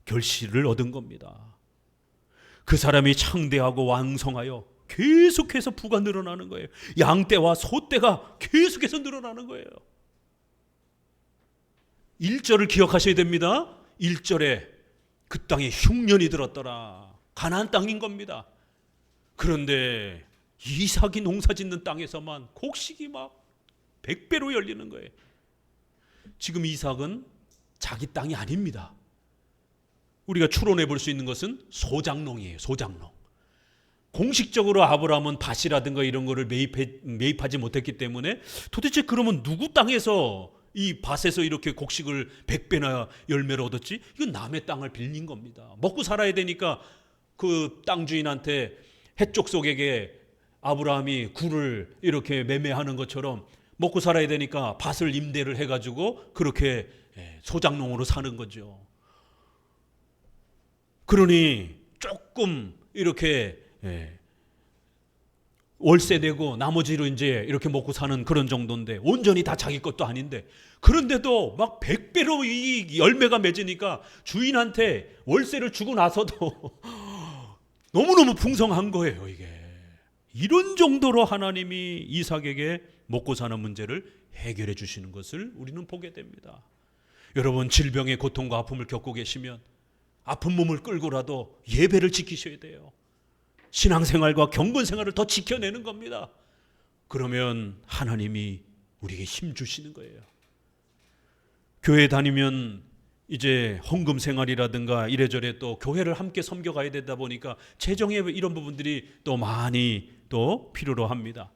결실을 얻은 겁니다. 그 사람이 창대하고 왕성하여 계속해서 부가 늘어나는 거예요. 양떼와 소떼가 계속해서 늘어나는 거예요. 1절을 기억하셔야 됩니다. 1절에 그 땅에 흉년이 들었더라. 가나안 땅인 겁니다. 그런데 이삭이 농사짓는 땅에서만 곡식이 막 100배로 열리는 거예요. 지금 이삭은 자기 땅이 아닙니다. 우리가 추론해 볼 수 있는 것은 소작농이에요. 소작농. 공식적으로 아브라함은 밭이라든가 이런 거를 매입하지 못했기 때문에 도대체 그러면 누구 땅에서 이 밭에서 이렇게 곡식을 100배나 열매를 얻었지? 이건 남의 땅을 빌린 겁니다. 먹고 살아야 되니까 그 땅 주인한테 해쪽 속에게 아브라함이 굴을 이렇게 매매하는 것처럼 먹고 살아야 되니까 밭을 임대를 해가지고 그렇게 소작농으로 사는 거죠. 그러니 조금 이렇게 월세 내고 나머지로 이제 이렇게 먹고 사는 그런 정도인데 온전히 다 자기 것도 아닌데 그런데도 막 100배로 이 열매가 맺으니까 주인한테 월세를 주고 나서도 너무너무 풍성한 거예요. 이게 이런 정도로 하나님이 이삭에게 먹고 사는 문제를 해결해 주시는 것을 우리는 보게 됩니다. 여러분, 질병의 고통과 아픔을 겪고 계시면 아픈 몸을 끌고라도 예배를 지키셔야 돼요. 신앙생활과 경건생활을 더 지켜내는 겁니다. 그러면 하나님이 우리에게 힘 주시는 거예요. 교회 다니면 이제 헌금 생활이라든가 이래저래 또 교회를 함께 섬겨가야 되다 보니까 재정에 이런 부분들이 또 많이 또 필요로 합니다.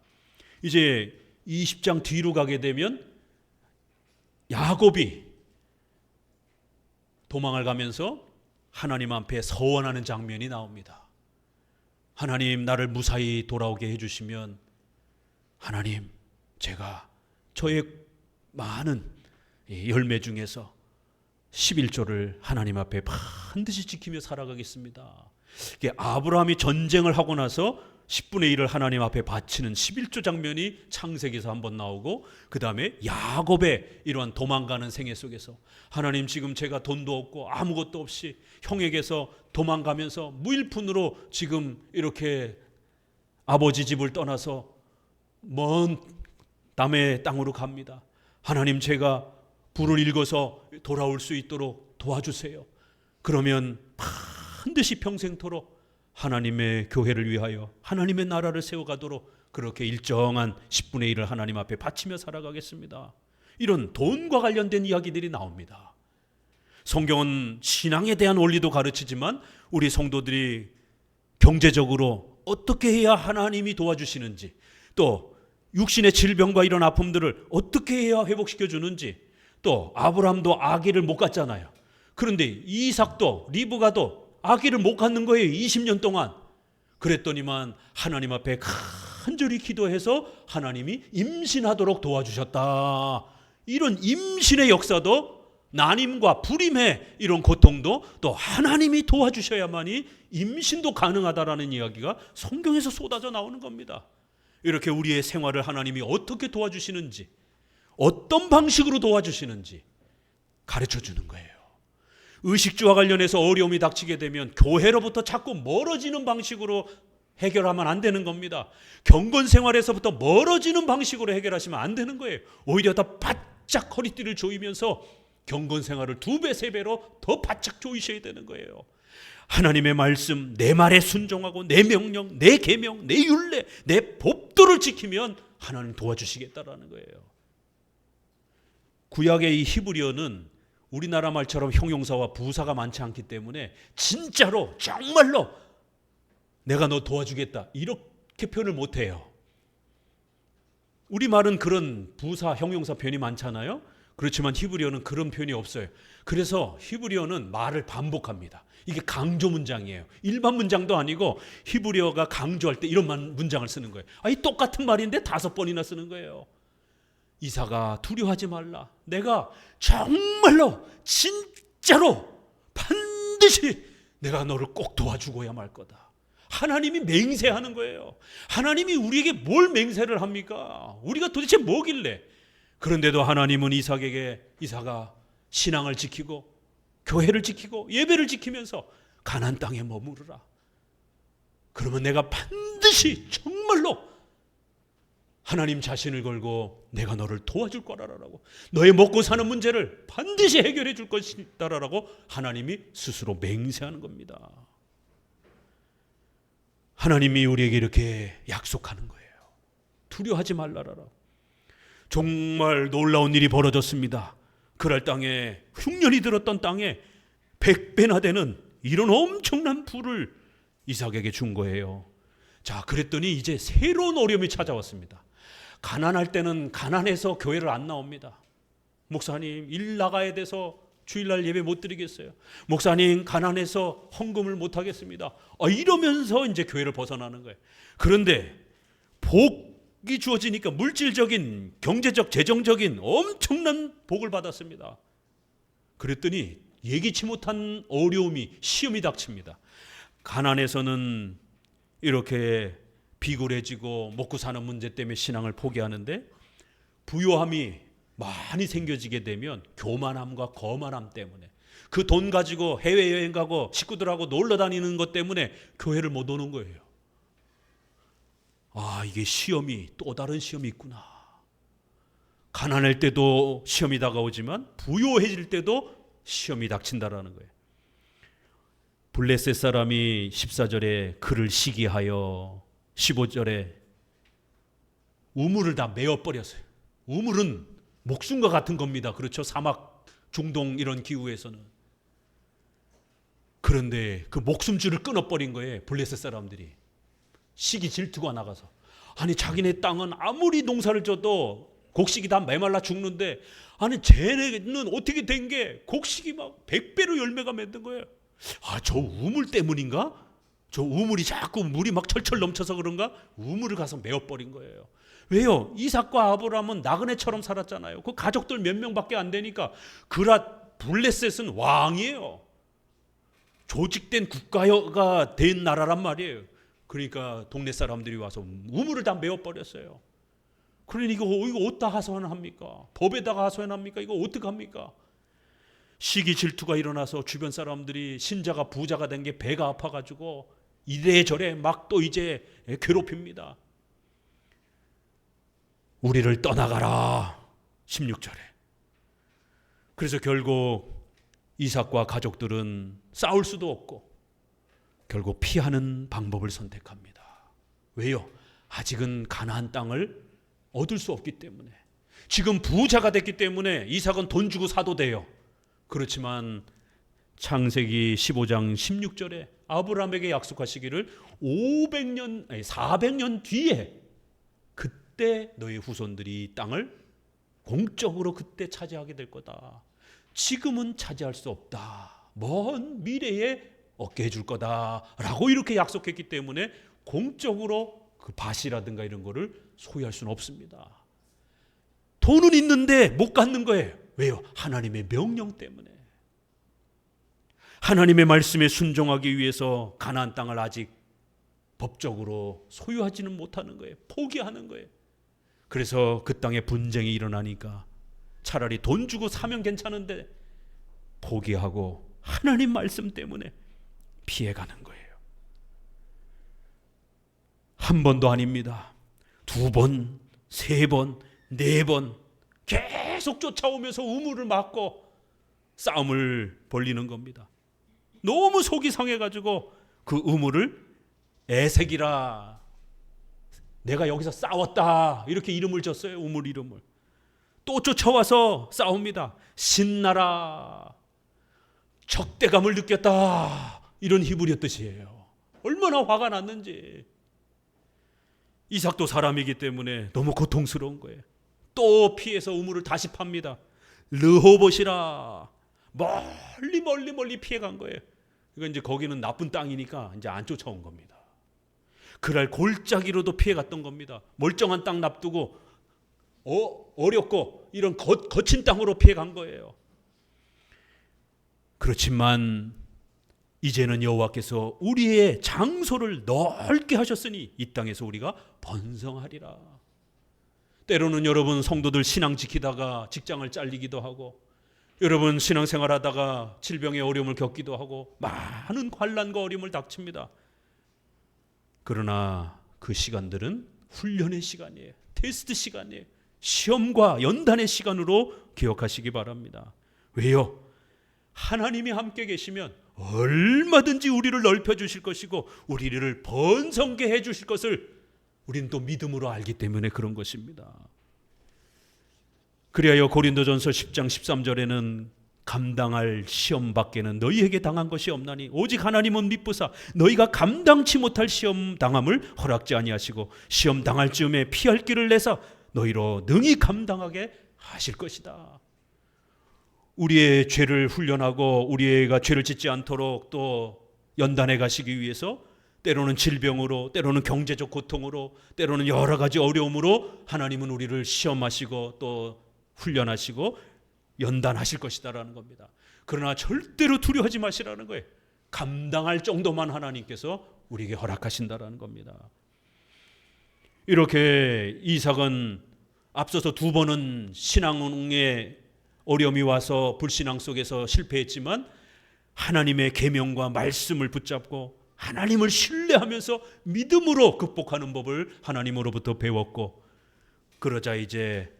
이제 20장 뒤로 가게 되면 야곱이 도망을 가면서 하나님 앞에 서원하는 장면이 나옵니다. 하나님, 나를 무사히 돌아오게 해주시면 하나님, 제가 저의 많은 열매 중에서 11조를 하나님 앞에 반드시 지키며 살아가겠습니다. 이게 아브라함이 전쟁을 하고 나서 10분의 1을 하나님 앞에 바치는 11조 장면이 창세기에서 한번 나오고, 그 다음에 야곱의 이러한 도망가는 생애 속에서 하나님, 지금 제가 돈도 없고 아무것도 없이 형에게서 도망가면서 무일푼으로 지금 이렇게 아버지 집을 떠나서 먼 남의 땅으로 갑니다. 하나님, 제가 불을 읽어서 돌아올 수 있도록 도와주세요. 그러면 반드시 평생토록 하나님의 교회를 위하여 하나님의 나라를 세워가도록 그렇게 일정한 10분의 1을 하나님 앞에 바치며 살아가겠습니다. 이런 돈과 관련된 이야기들이 나옵니다. 성경은 신앙에 대한 원리도 가르치지만 우리 성도들이 경제적으로 어떻게 해야 하나님이 도와주시는지, 또 육신의 질병과 이런 아픔들을 어떻게 해야 회복시켜 주는지, 또 아브라함도 아기를 못 갖잖아요. 그런데 이삭도 리브가도 아기를 못 갖는 거예요. 20년 동안. 그랬더니만 하나님 앞에 간절히 기도해서 하나님이 임신하도록 도와주셨다. 이런 임신의 역사도, 난임과 불임의 이런 고통도 또 하나님이 도와주셔야만이 임신도 가능하다라는 이야기가 성경에서 쏟아져 나오는 겁니다. 이렇게 우리의 생활을 하나님이 어떻게 도와주시는지, 어떤 방식으로 도와주시는지 가르쳐 주는 거예요. 의식주와 관련해서 어려움이 닥치게 되면 교회로부터 자꾸 멀어지는 방식으로 해결하면 안 되는 겁니다. 경건생활에서부터 멀어지는 방식으로 해결하시면 안 되는 거예요. 오히려 더 바짝 허리띠를 조이면서 경건생활을 2배, 3배로 더 바짝 조이셔야 되는 거예요. 하나님의 말씀, 내 말에 순종하고 내 명령, 내 계명, 내 율례, 내 법도를 지키면 하나님 도와주시겠다라는 거예요. 구약의 이 히브리어는 우리나라 말처럼 형용사와 부사가 많지 않기 때문에 진짜로 정말로 내가 너 도와주겠다 이렇게 표현을 못해요. 우리말은 그런 부사, 형용사 표현이 많잖아요. 그렇지만 히브리어는 그런 표현이 없어요. 그래서 히브리어는 말을 반복합니다. 이게 강조 문장이에요. 일반 문장도 아니고 히브리어가 강조할 때 이런 문장을 쓰는 거예요. 이 똑같은 말인데 5번이나 쓰는 거예요. 이삭아, 두려워하지 말라. 내가 정말로 진짜로 반드시 내가 너를 꼭 도와주고야 말 거다. 하나님이 맹세하는 거예요. 하나님이 우리에게 뭘 맹세를 합니까? 우리가 도대체 뭐길래? 그런데도 하나님은 이삭아 신앙을 지키고 교회를 지키고 예배를 지키면서 가나안 땅에 머무르라. 그러면 내가 반드시 정말로 하나님 자신을 걸고 내가 너를 도와줄 거라라고, 너의 먹고 사는 문제를 반드시 해결해 줄 것이다라고 하나님이 스스로 맹세하는 겁니다. 하나님이 우리에게 이렇게 약속하는 거예요. 두려워하지 말라라고. 정말 놀라운 일이 벌어졌습니다. 그랄 땅에, 흉년이 들었던 땅에 100배나 되는 이런 엄청난 부를 이삭에게 준 거예요. 자, 그랬더니 이제 새로운 어려움이 찾아왔습니다. 가난할 때는 가난해서 교회를 안 나옵니다. 목사님, 일 나가야 돼서 주일날 예배 못 드리겠어요. 목사님, 가난해서 헌금을 못 하겠습니다. 이러면서 이제 교회를 벗어나는 거예요. 그런데 복이 주어지니까 물질적인, 경제적, 재정적인 엄청난 복을 받았습니다. 그랬더니 예기치 못한 어려움이, 시험이 닥칩니다. 가난해서는 이렇게 비굴해지고 먹고 사는 문제 때문에 신앙을 포기하는데, 부요함이 많이 생겨지게 되면 교만함과 거만함 때문에, 그 돈 가지고 해외여행 가고 식구들하고 놀러 다니는 것 때문에 교회를 못 오는 거예요. 이게 시험이, 또 다른 시험이 있구나. 가난할 때도 시험이 다가오지만 부요해질 때도 시험이 닥친다라는 거예요. 블레셋 사람이 14절에 그를 시기하여 15절에 우물을 다 메어버렸어요. 우물은 목숨과 같은 겁니다. 그렇죠? 사막, 중동 이런 기후에서는. 그런데 그 목숨줄을 끊어버린 거예요. 블레셋 사람들이. 시기 질투가 나가서. 아니, 자기네 땅은 아무리 농사를 져도 곡식이 다 메말라 죽는데, 아니 쟤네는 어떻게 된 게 곡식이 막 100배로 열매가 맺는 거예요. 저 우물 때문인가? 저 우물이 자꾸 물이 막 철철 넘쳐서 그런가? 우물을 가서 메어버린 거예요. 왜요? 이삭과 아브라함은 나그네처럼 살았잖아요. 그 가족들 몇 명밖에 안 되니까. 블레셋은 왕이에요. 조직된 국가가 된 나라란 말이에요. 그러니까 동네 사람들이 와서 우물을 다 메어버렸어요. 그러니 이거 어디다 하소연합니까? 법에다가 하소연합니까? 이거 어떡합니까? 시기 질투가 일어나서 주변 사람들이 신자가 부자가 된 게 배가 아파가지고 이래저래 막 또 이제 괴롭힙니다. 우리를 떠나가라. 16절에. 그래서 결국 이삭과 가족들은 싸울 수도 없고 결국 피하는 방법을 선택합니다. 왜요? 아직은 가나안 땅을 얻을 수 없기 때문에. 지금 부자가 됐기 때문에 이삭은 돈 주고 사도 돼요. 그렇지만 창세기 15장 16절에 아브라함에게 약속하시기를 400년 뒤에 그때 너희 후손들이 이 땅을 공적으로 그때 차지하게 될 거다. 지금은 차지할 수 없다. 먼 미래에 얻게 해줄 거다라고 이렇게 약속했기 때문에 공적으로 그 밭이라든가 이런 거를 소유할 수는 없습니다. 돈은 있는데 못 갖는 거예요. 왜요? 하나님의 명령 때문에. 하나님의 말씀에 순종하기 위해서 가나안 땅을 아직 법적으로 소유하지는 못하는 거예요. 포기하는 거예요. 그래서 그 땅에 분쟁이 일어나니까 차라리 돈 주고 사면 괜찮은데 포기하고 하나님 말씀 때문에 피해가는 거예요. 한 번도 아닙니다. 2번, 3번, 4번 계속 쫓아오면서 우물을 막고 싸움을 벌리는 겁니다. 너무 속이 상해가지고 그 우물을 에색이라, 내가 여기서 싸웠다 이렇게 이름을 줬어요. 우물 이름을. 또 쫓아와서 싸웁니다. 신나라, 적대감을 느꼈다, 이런 히브리어 뜻이에요. 얼마나 화가 났는지. 이삭도 사람이기 때문에 너무 고통스러운 거예요. 또 피해서 우물을 다시 팝니다. 르호봇이라 멀리 멀리 멀리 피해간 거예요. 그러니까 이제 거기는 나쁜 땅이니까 이제 안 쫓아온 겁니다. 그날 골짜기로도 피해갔던 겁니다. 멀쩡한 땅 납두고 어렵고 이런 거친 땅으로 피해간 거예요. 그렇지만 이제는 여호와께서 우리의 장소를 넓게 하셨으니 이 땅에서 우리가 번성하리라. 때로는 여러분 성도들 신앙 지키다가 직장을 잘리기도 하고, 여러분 신앙생활하다가 질병의 어려움을 겪기도 하고, 많은 환난과 어려움을 닥칩니다. 그러나 그 시간들은 훈련의 시간이에요. 테스트 시간이에요. 시험과 연단의 시간으로 기억하시기 바랍니다. 왜요? 하나님이 함께 계시면 얼마든지 우리를 넓혀주실 것이고 우리를 번성케 해주실 것을 우리는 또 믿음으로 알기 때문에 그런 것입니다. 그리하여 고린도전서 10장 13절에는 감당할 시험 밖에는 너희에게 당한 것이 없나니 오직 하나님은 미쁘사 너희가 감당치 못할 시험 당함을 허락지 아니하시고 시험 당할 즈음에 피할 길을 내사 너희로 능히 감당하게 하실 것이다. 우리의 죄를 훈련하고 우리가 죄를 짓지 않도록 또 연단해 가시기 위해서 때로는 질병으로, 때로는 경제적 고통으로, 때로는 여러 가지 어려움으로 하나님은 우리를 시험하시고 또 훈련하시고 연단하실 것이다라는 겁니다. 그러나 절대로 두려워하지 마시라는 거예요. 감당할 정도만 하나님께서 우리에게 허락하신다라는 겁니다. 이렇게 이삭은 앞서서 두 번은 신앙의 어려움이 와서 불신앙 속에서 실패했지만 하나님의 계명과 말씀을 붙잡고 하나님을 신뢰하면서 믿음으로 극복하는 법을 하나님으로부터 배웠고, 그러자 이제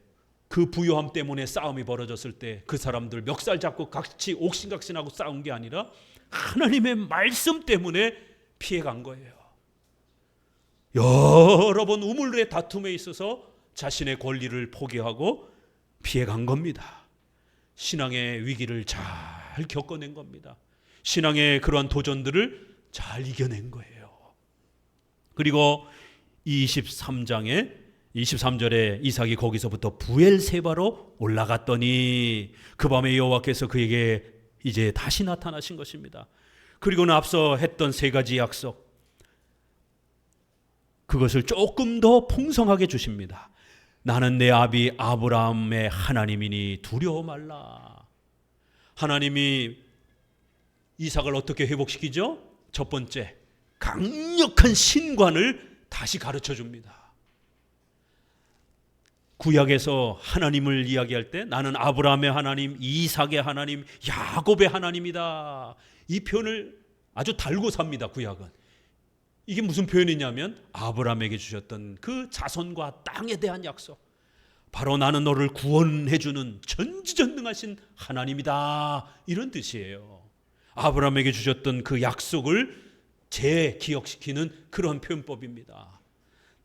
그 부요함 때문에 싸움이 벌어졌을 때 그 사람들 멱살 잡고 같이 옥신각신하고 싸운 게 아니라 하나님의 말씀 때문에 피해간 거예요. 여러 번 우물의 다툼에 있어서 자신의 권리를 포기하고 피해간 겁니다. 신앙의 위기를 잘 겪어낸 겁니다. 신앙의 그러한 도전들을 잘 이겨낸 거예요. 그리고 23절에 이삭이 거기서부터 부엘세바로 올라갔더니 그 밤에 여호와께서 그에게 이제 다시 나타나신 것입니다. 그리고는 앞서 했던 세 가지 약속, 그것을 조금 더 풍성하게 주십니다. 나는 내 아비 아브라함의 하나님이니 두려워 말라. 하나님이 이삭을 어떻게 회복시키죠? 첫 번째, 강력한 신관을 다시 가르쳐 줍니다. 구약에서 하나님을 이야기할 때 나는 아브라함의 하나님, 이삭의 하나님, 야곱의 하나님이다. 이 표현을 아주 달고 삽니다. 구약은. 이게 무슨 표현이냐면 아브라함에게 주셨던 그 자손과 땅에 대한 약속, 바로 나는 너를 구원해 주는 전지전능하신 하나님이다, 이런 뜻이에요. 아브라함에게 주셨던 그 약속을 재기억시키는 그런 표현법입니다.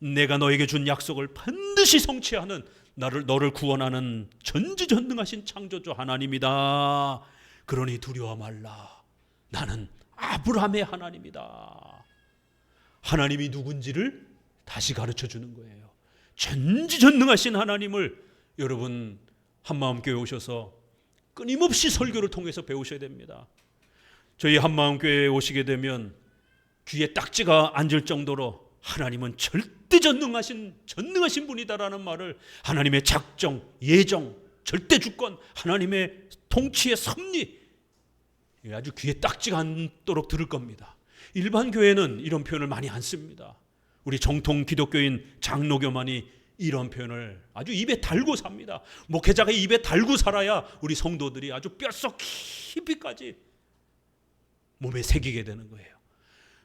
내가 너에게 준 약속을 반드시 성취하는 너를 구원하는 전지전능하신 창조주 하나님이다. 그러니 두려워 말라. 나는 아브라함의 하나님이다. 하나님이 누군지를 다시 가르쳐 주는 거예요. 전지전능하신 하나님을 여러분 한마음교회 오셔서 끊임없이 설교를 통해서 배우셔야 됩니다. 저희 한마음교회에 오시게 되면 귀에 딱지가 앉을 정도로 하나님은 전능하신 분이다라는 말을, 하나님의 작정, 예정, 절대 주권, 하나님의 통치의 섭리, 아주 귀에 딱지가 앉도록 들을 겁니다. 일반 교회는 이런 표현을 많이 안 씁니다. 우리 정통 기독교인 장로교만이 이런 표현을 아주 입에 달고 삽니다. 목회자가 입에 달고 살아야 우리 성도들이 아주 뼛속 깊이까지 몸에 새기게 되는 거예요.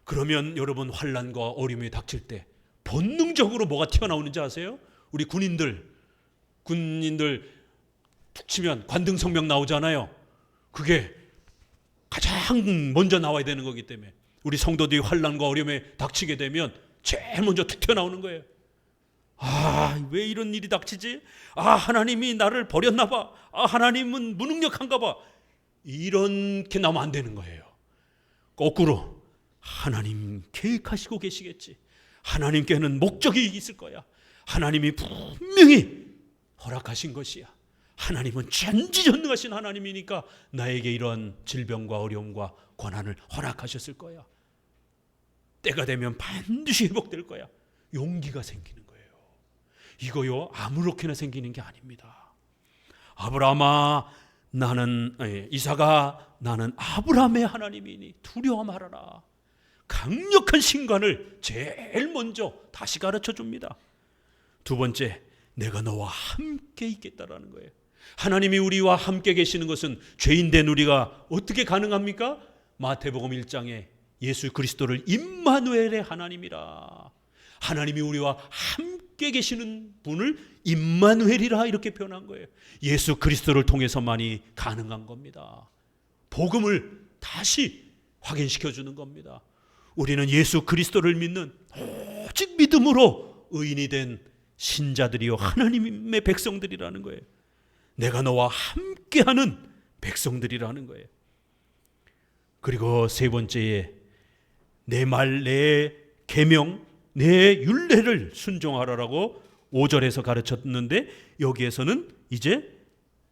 그러면 여러분 환난과 어려움이 닥칠 때 본능적으로 뭐가 튀어나오는지 아세요? 우리 군인들 툭 치면 관등성명 나오잖아요. 그게 가장 먼저 나와야 되는 거기 때문에 우리 성도들이 환난과 어려움에 닥치게 되면 제일 먼저 툭 튀어나오는 거예요. 아, 왜 이런 일이 닥치지? 아, 하나님이 나를 버렸나 봐. 아, 하나님은 무능력한가 봐. 이렇게 나오면 안 되는 거예요. 거꾸로 하나님 계획하시고 계시겠지. 하나님께는 목적이 있을 거야. 하나님이 분명히 허락하신 것이야. 하나님은 전지전능하신 하나님이니까 나에게 이런 질병과 어려움과 고난을 허락하셨을 거야. 때가 되면 반드시 회복될 거야. 용기가 생기는 거예요. 이거요, 아무렇게나 생기는 게 아닙니다. 이삭아, 나는 아브라함의 하나님이니 두려워 말아라. 강력한 신관을 제일 먼저 다시 가르쳐 줍니다. 두 번째, 내가 너와 함께 있겠다라는 거예요. 하나님이 우리와 함께 계시는 것은 죄인된 우리가 어떻게 가능합니까? 마태복음 1장에 예수 그리스도를 임마누엘의 하나님이라, 하나님이 우리와 함께 계시는 분을 임마누엘이라 이렇게 표현한 거예요. 예수 그리스도를 통해서만이 가능한 겁니다. 복음을 다시 확인시켜 주는 겁니다. 우리는 예수 그리스도를 믿는 오직 믿음으로 의인이 된 신자들이요 하나님의 백성들이라는 거예요. 내가 너와 함께하는 백성들이라는 거예요. 그리고 세 번째에 내 말, 내 계명, 내 율례를 순종하라라고 5절에서 가르쳤는데, 여기에서는 이제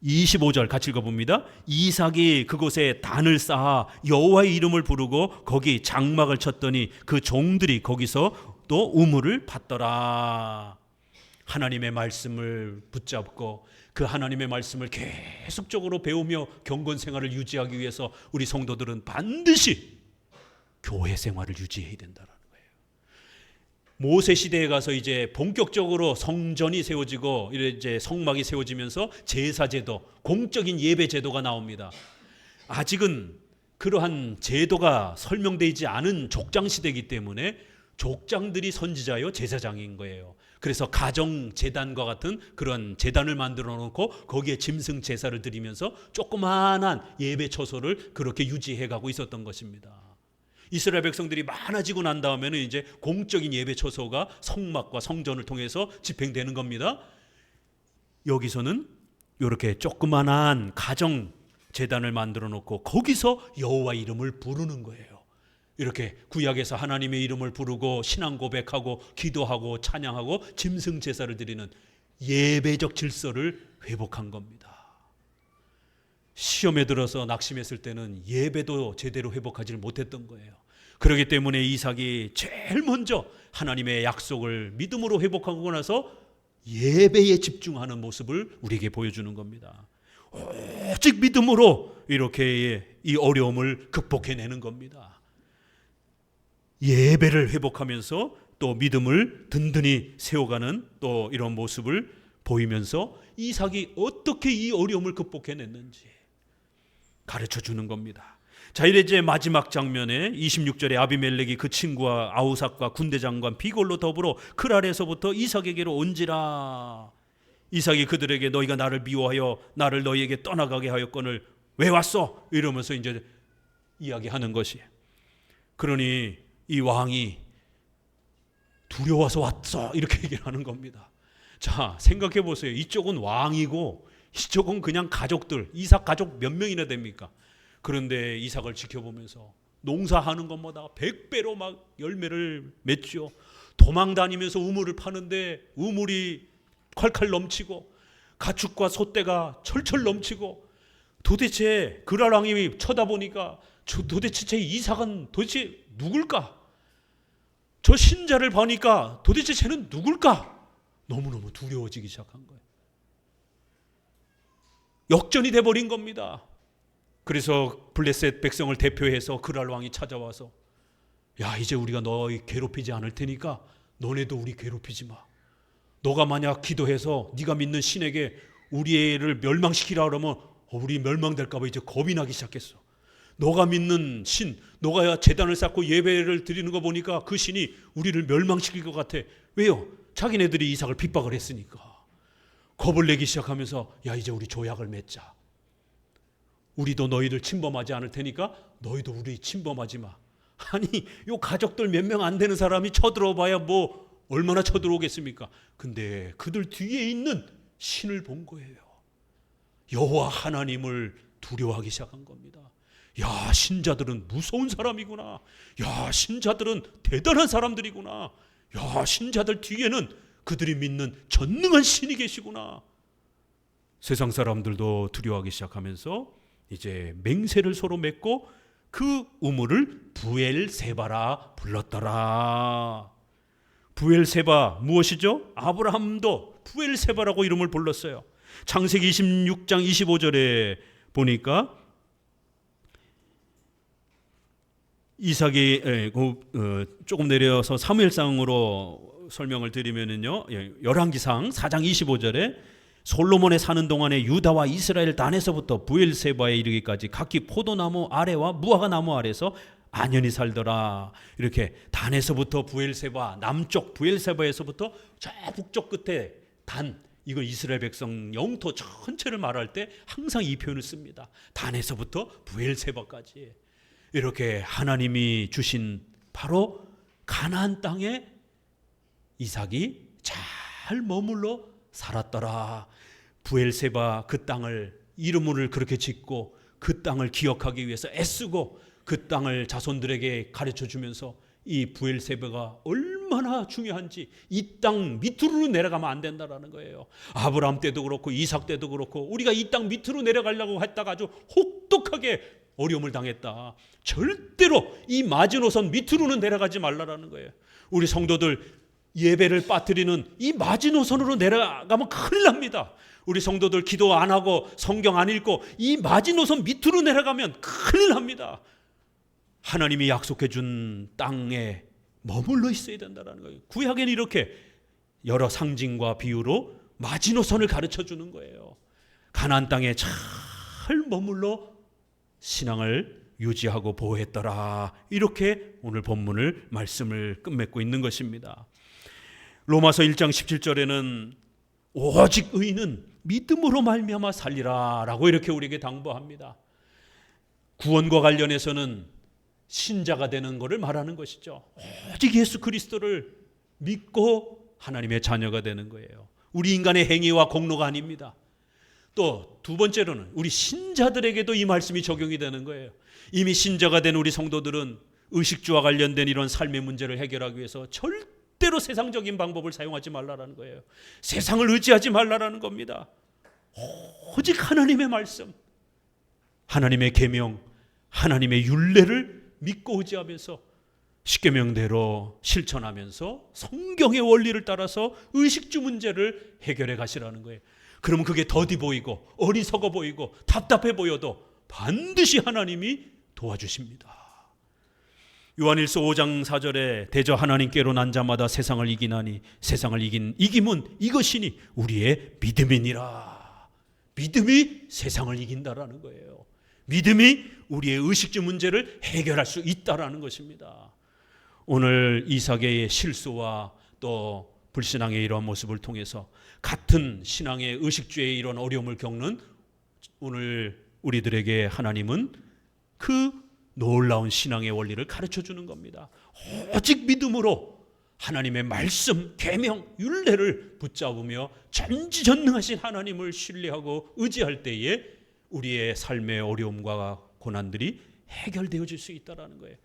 25절 같이 읽어봅니다. 이삭이 그곳에 단을 쌓아 여호와의 이름을 부르고 거기 장막을 쳤더니 그 종들이 거기서 또 우물을 받더라. 하나님의 말씀을 붙잡고 그 하나님의 말씀을 계속적으로 배우며 경건 생활을 유지하기 위해서 우리 성도들은 반드시 교회 생활을 유지해야 된다는 거예요. 모세 시대에 가서 이제 본격적으로 성전이 세워지고 이제 성막이 세워지면서 제사제도, 공적인 예배 제도가 나옵니다. 아직은 그러한 제도가 설명되지 않은 족장 시대이기 때문에 족장들이 선지자요 제사장인 거예요. 그래서 가정 제단과 같은 그런 제단을 만들어 놓고 거기에 짐승 제사를 드리면서 조그마한 예배 처소를 그렇게 유지해 가고 있었던 것입니다. 이스라엘 백성들이 많아지고 난 다음에는 이제 공적인 예배 처소가 성막과 성전을 통해서 집행되는 겁니다. 여기서는 이렇게 조그마한 가정 제단을 만들어 놓고 거기서 여호와 이름을 부르는 거예요. 이렇게 구약에서 하나님의 이름을 부르고 신앙 고백하고 기도하고 찬양하고 짐승 제사를 드리는 예배적 질서를 회복한 겁니다. 시험에 들어서 낙심했을 때는 예배도 제대로 회복하지 못했던 거예요. 그렇기 때문에 이삭이 제일 먼저 하나님의 약속을 믿음으로 회복하고 나서 예배에 집중하는 모습을 우리에게 보여주는 겁니다. 오직 믿음으로 이렇게 이 어려움을 극복해내는 겁니다. 예배를 회복하면서 또 믿음을 든든히 세워가는 또 이런 모습을 보이면서 이삭이 어떻게 이 어려움을 극복해냈는지 가르쳐 주는 겁니다. 자, 이제 마지막 장면에 26절에 아비멜렉이 그 친구와 아우삭과 군대장관 비골로 더불어 그랄에서부터 이삭에게로 온지라. 이삭이 그들에게 너희가 나를 미워하여 나를 너희에게 떠나가게 하였거늘 왜 왔어? 이러면서 이제 이야기하는 것이. 그러니 이 왕이 두려워서 왔어 이렇게 얘기를 하는 겁니다. 자, 생각해 보세요. 이쪽은 왕이고 이쪽은 그냥 가족들, 이삭 가족 몇 명이나 됩니까? 그런데 이삭을 지켜보면서 농사하는 것마다 100배로 막 열매를 맺죠. 도망 다니면서 우물을 파는데 우물이 콸콸 넘치고 가축과 소떼가 철철 넘치고, 도대체 그랄 왕이 쳐다보니까 도대체 제 이삭은 도대체 누굴까? 저 신자를 보니까 도대체 쟤는 누굴까? 너무너무 두려워지기 시작한 거예요. 역전이 돼버린 겁니다. 그래서 블레셋 백성을 대표해서 그랄 왕이 찾아와서 야, 이제 우리가 너희 괴롭히지 않을 테니까 너네도 우리 괴롭히지 마. 너가 만약 기도해서 네가 믿는 신에게 우리 애를 멸망시키라 그러면 우리 멸망될까 봐 이제 겁이 나기 시작했어. 너가 믿는 신, 너가 제단을 쌓고 예배를 드리는 거 보니까 그 신이 우리를 멸망시킬 것 같아. 왜요? 자기네들이 이삭을 핍박을 했으니까. 겁을 내기 시작하면서 야, 이제 우리 조약을 맺자. 우리도 너희를 침범하지 않을 테니까 너희도 우리 침범하지 마. 아니, 요 가족들 몇 명 안 되는 사람이 쳐들어봐야 뭐 얼마나 쳐들어오겠습니까? 근데 그들 뒤에 있는 신을 본 거예요. 여호와 하나님을 두려워하기 시작한 겁니다. 야, 신자들은 무서운 사람이구나. 야, 신자들은 대단한 사람들이구나. 야, 신자들 뒤에는 그들이 믿는 전능한 신이 계시구나. 세상 사람들도 두려워하기 시작하면서 이제 맹세를 서로 맺고 그 우물을 부엘세바라 불렀더라. 부엘세바 무엇이죠? 아브라함도 부엘세바라고 이름을 불렀어요. 창세기 26장 25절에 보니까 이삭이 조금 내려서 사무엘상으로 설명을 드리면은요, 열왕기상 4장 25절에 솔로몬에 사는 동안에 유다와 이스라엘 단에서부터 부엘세바에 이르기까지 각기 포도나무 아래와 무화과 나무 아래서 안연히 살더라. 이렇게 단에서부터 부엘세바, 남쪽 부엘세바에서부터 저 북쪽 끝에 단, 이거 이스라엘 백성 영토 전체를 말할 때 항상 이 표현을 씁니다. 단에서부터 부엘세바까지. 이렇게 하나님이 주신 바로 가나안 땅에 이삭이 잘 머물러 살았더라. 부엘세바 그 땅을 이름을 그렇게 짓고 그 땅을 기억하기 위해서 애쓰고 그 땅을 자손들에게 가르쳐 주면서 이 부엘세바가 얼마나 중요한지, 이 땅 밑으로 내려가면 안 된다라는 거예요. 아브라함 때도 그렇고 이삭 때도 그렇고 우리가 이 땅 밑으로 내려가려고 했다가 아주 혹독하게 어려움을 당했다. 절대로 이 마지노선 밑으로는 내려가지 말라라는 거예요. 우리 성도들 예배를 빠뜨리는 이 마지노선으로 내려가면 큰일 납니다. 우리 성도들 기도 안 하고 성경 안 읽고 이 마지노선 밑으로 내려가면 큰일 납니다. 하나님이 약속해 준 땅에 머물러 있어야 된다는 거예요. 구약에는 이렇게 여러 상징과 비유로 마지노선을 가르쳐 주는 거예요. 가나안 땅에 잘 머물러 신앙을 유지하고 보호했더라. 이렇게 오늘 본문을 말씀을 끝맺고 있는 것입니다. 로마서 1장 17절에는 오직 의인은 믿음으로 말미암아 살리라 라고 이렇게 우리에게 당부합니다. 구원과 관련해서는 신자가 되는 것을 말하는 것이죠. 오직 예수 그리스도를 믿고 하나님의 자녀가 되는 거예요. 우리 인간의 행위와 공로가 아닙니다. 또 두 번째로는 우리 신자들에게도 이 말씀이 적용이 되는 거예요. 이미 신자가 된 우리 성도들은 의식주와 관련된 이런 삶의 문제를 해결하기 위해서 절대로 세상적인 방법을 사용하지 말라라는 거예요. 세상을 의지하지 말라라는 겁니다. 오직 하나님의 말씀, 하나님의 계명, 하나님의 율례를 믿고 의지하면서 십계명대로 실천하면서 성경의 원리를 따라서 의식주 문제를 해결해 가시라는 거예요. 그러면 그게 더디 보이고 어리석어 보이고 답답해 보여도 반드시 하나님이 도와주십니다. 요한일서 5장 4절에 대저 하나님께로 난 자마다 세상을 이기나니 세상을 이긴 이김은 이것이니 우리의 믿음이니라. 믿음이 세상을 이긴다라는 거예요. 믿음이 우리의 의식주 문제를 해결할 수 있다라는 것입니다. 오늘 이삭의 실수와 또 불신앙의 이러한 모습을 통해서 같은 신앙의 의식주의 이런 어려움을 겪는 오늘 우리들에게 하나님은 그 놀라운 신앙의 원리를 가르쳐 주는 겁니다. 오직 믿음으로 하나님의 말씀, 계명, 율례를 붙잡으며 전지전능하신 하나님을 신뢰하고 의지할 때에 우리의 삶의 어려움과 고난들이 해결되어질 수 있다는 거예요.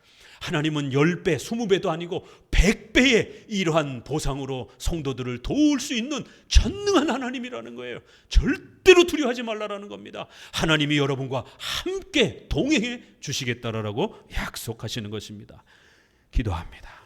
하나님은 10배, 20배도 아니고 100배의 이러한 보상으로 성도들을 도울 수 있는 전능한 하나님이라는 거예요. 절대로 두려워하지 말라라는 겁니다. 하나님이 여러분과 함께 동행해 주시겠다라고 약속하시는 것입니다. 기도합니다.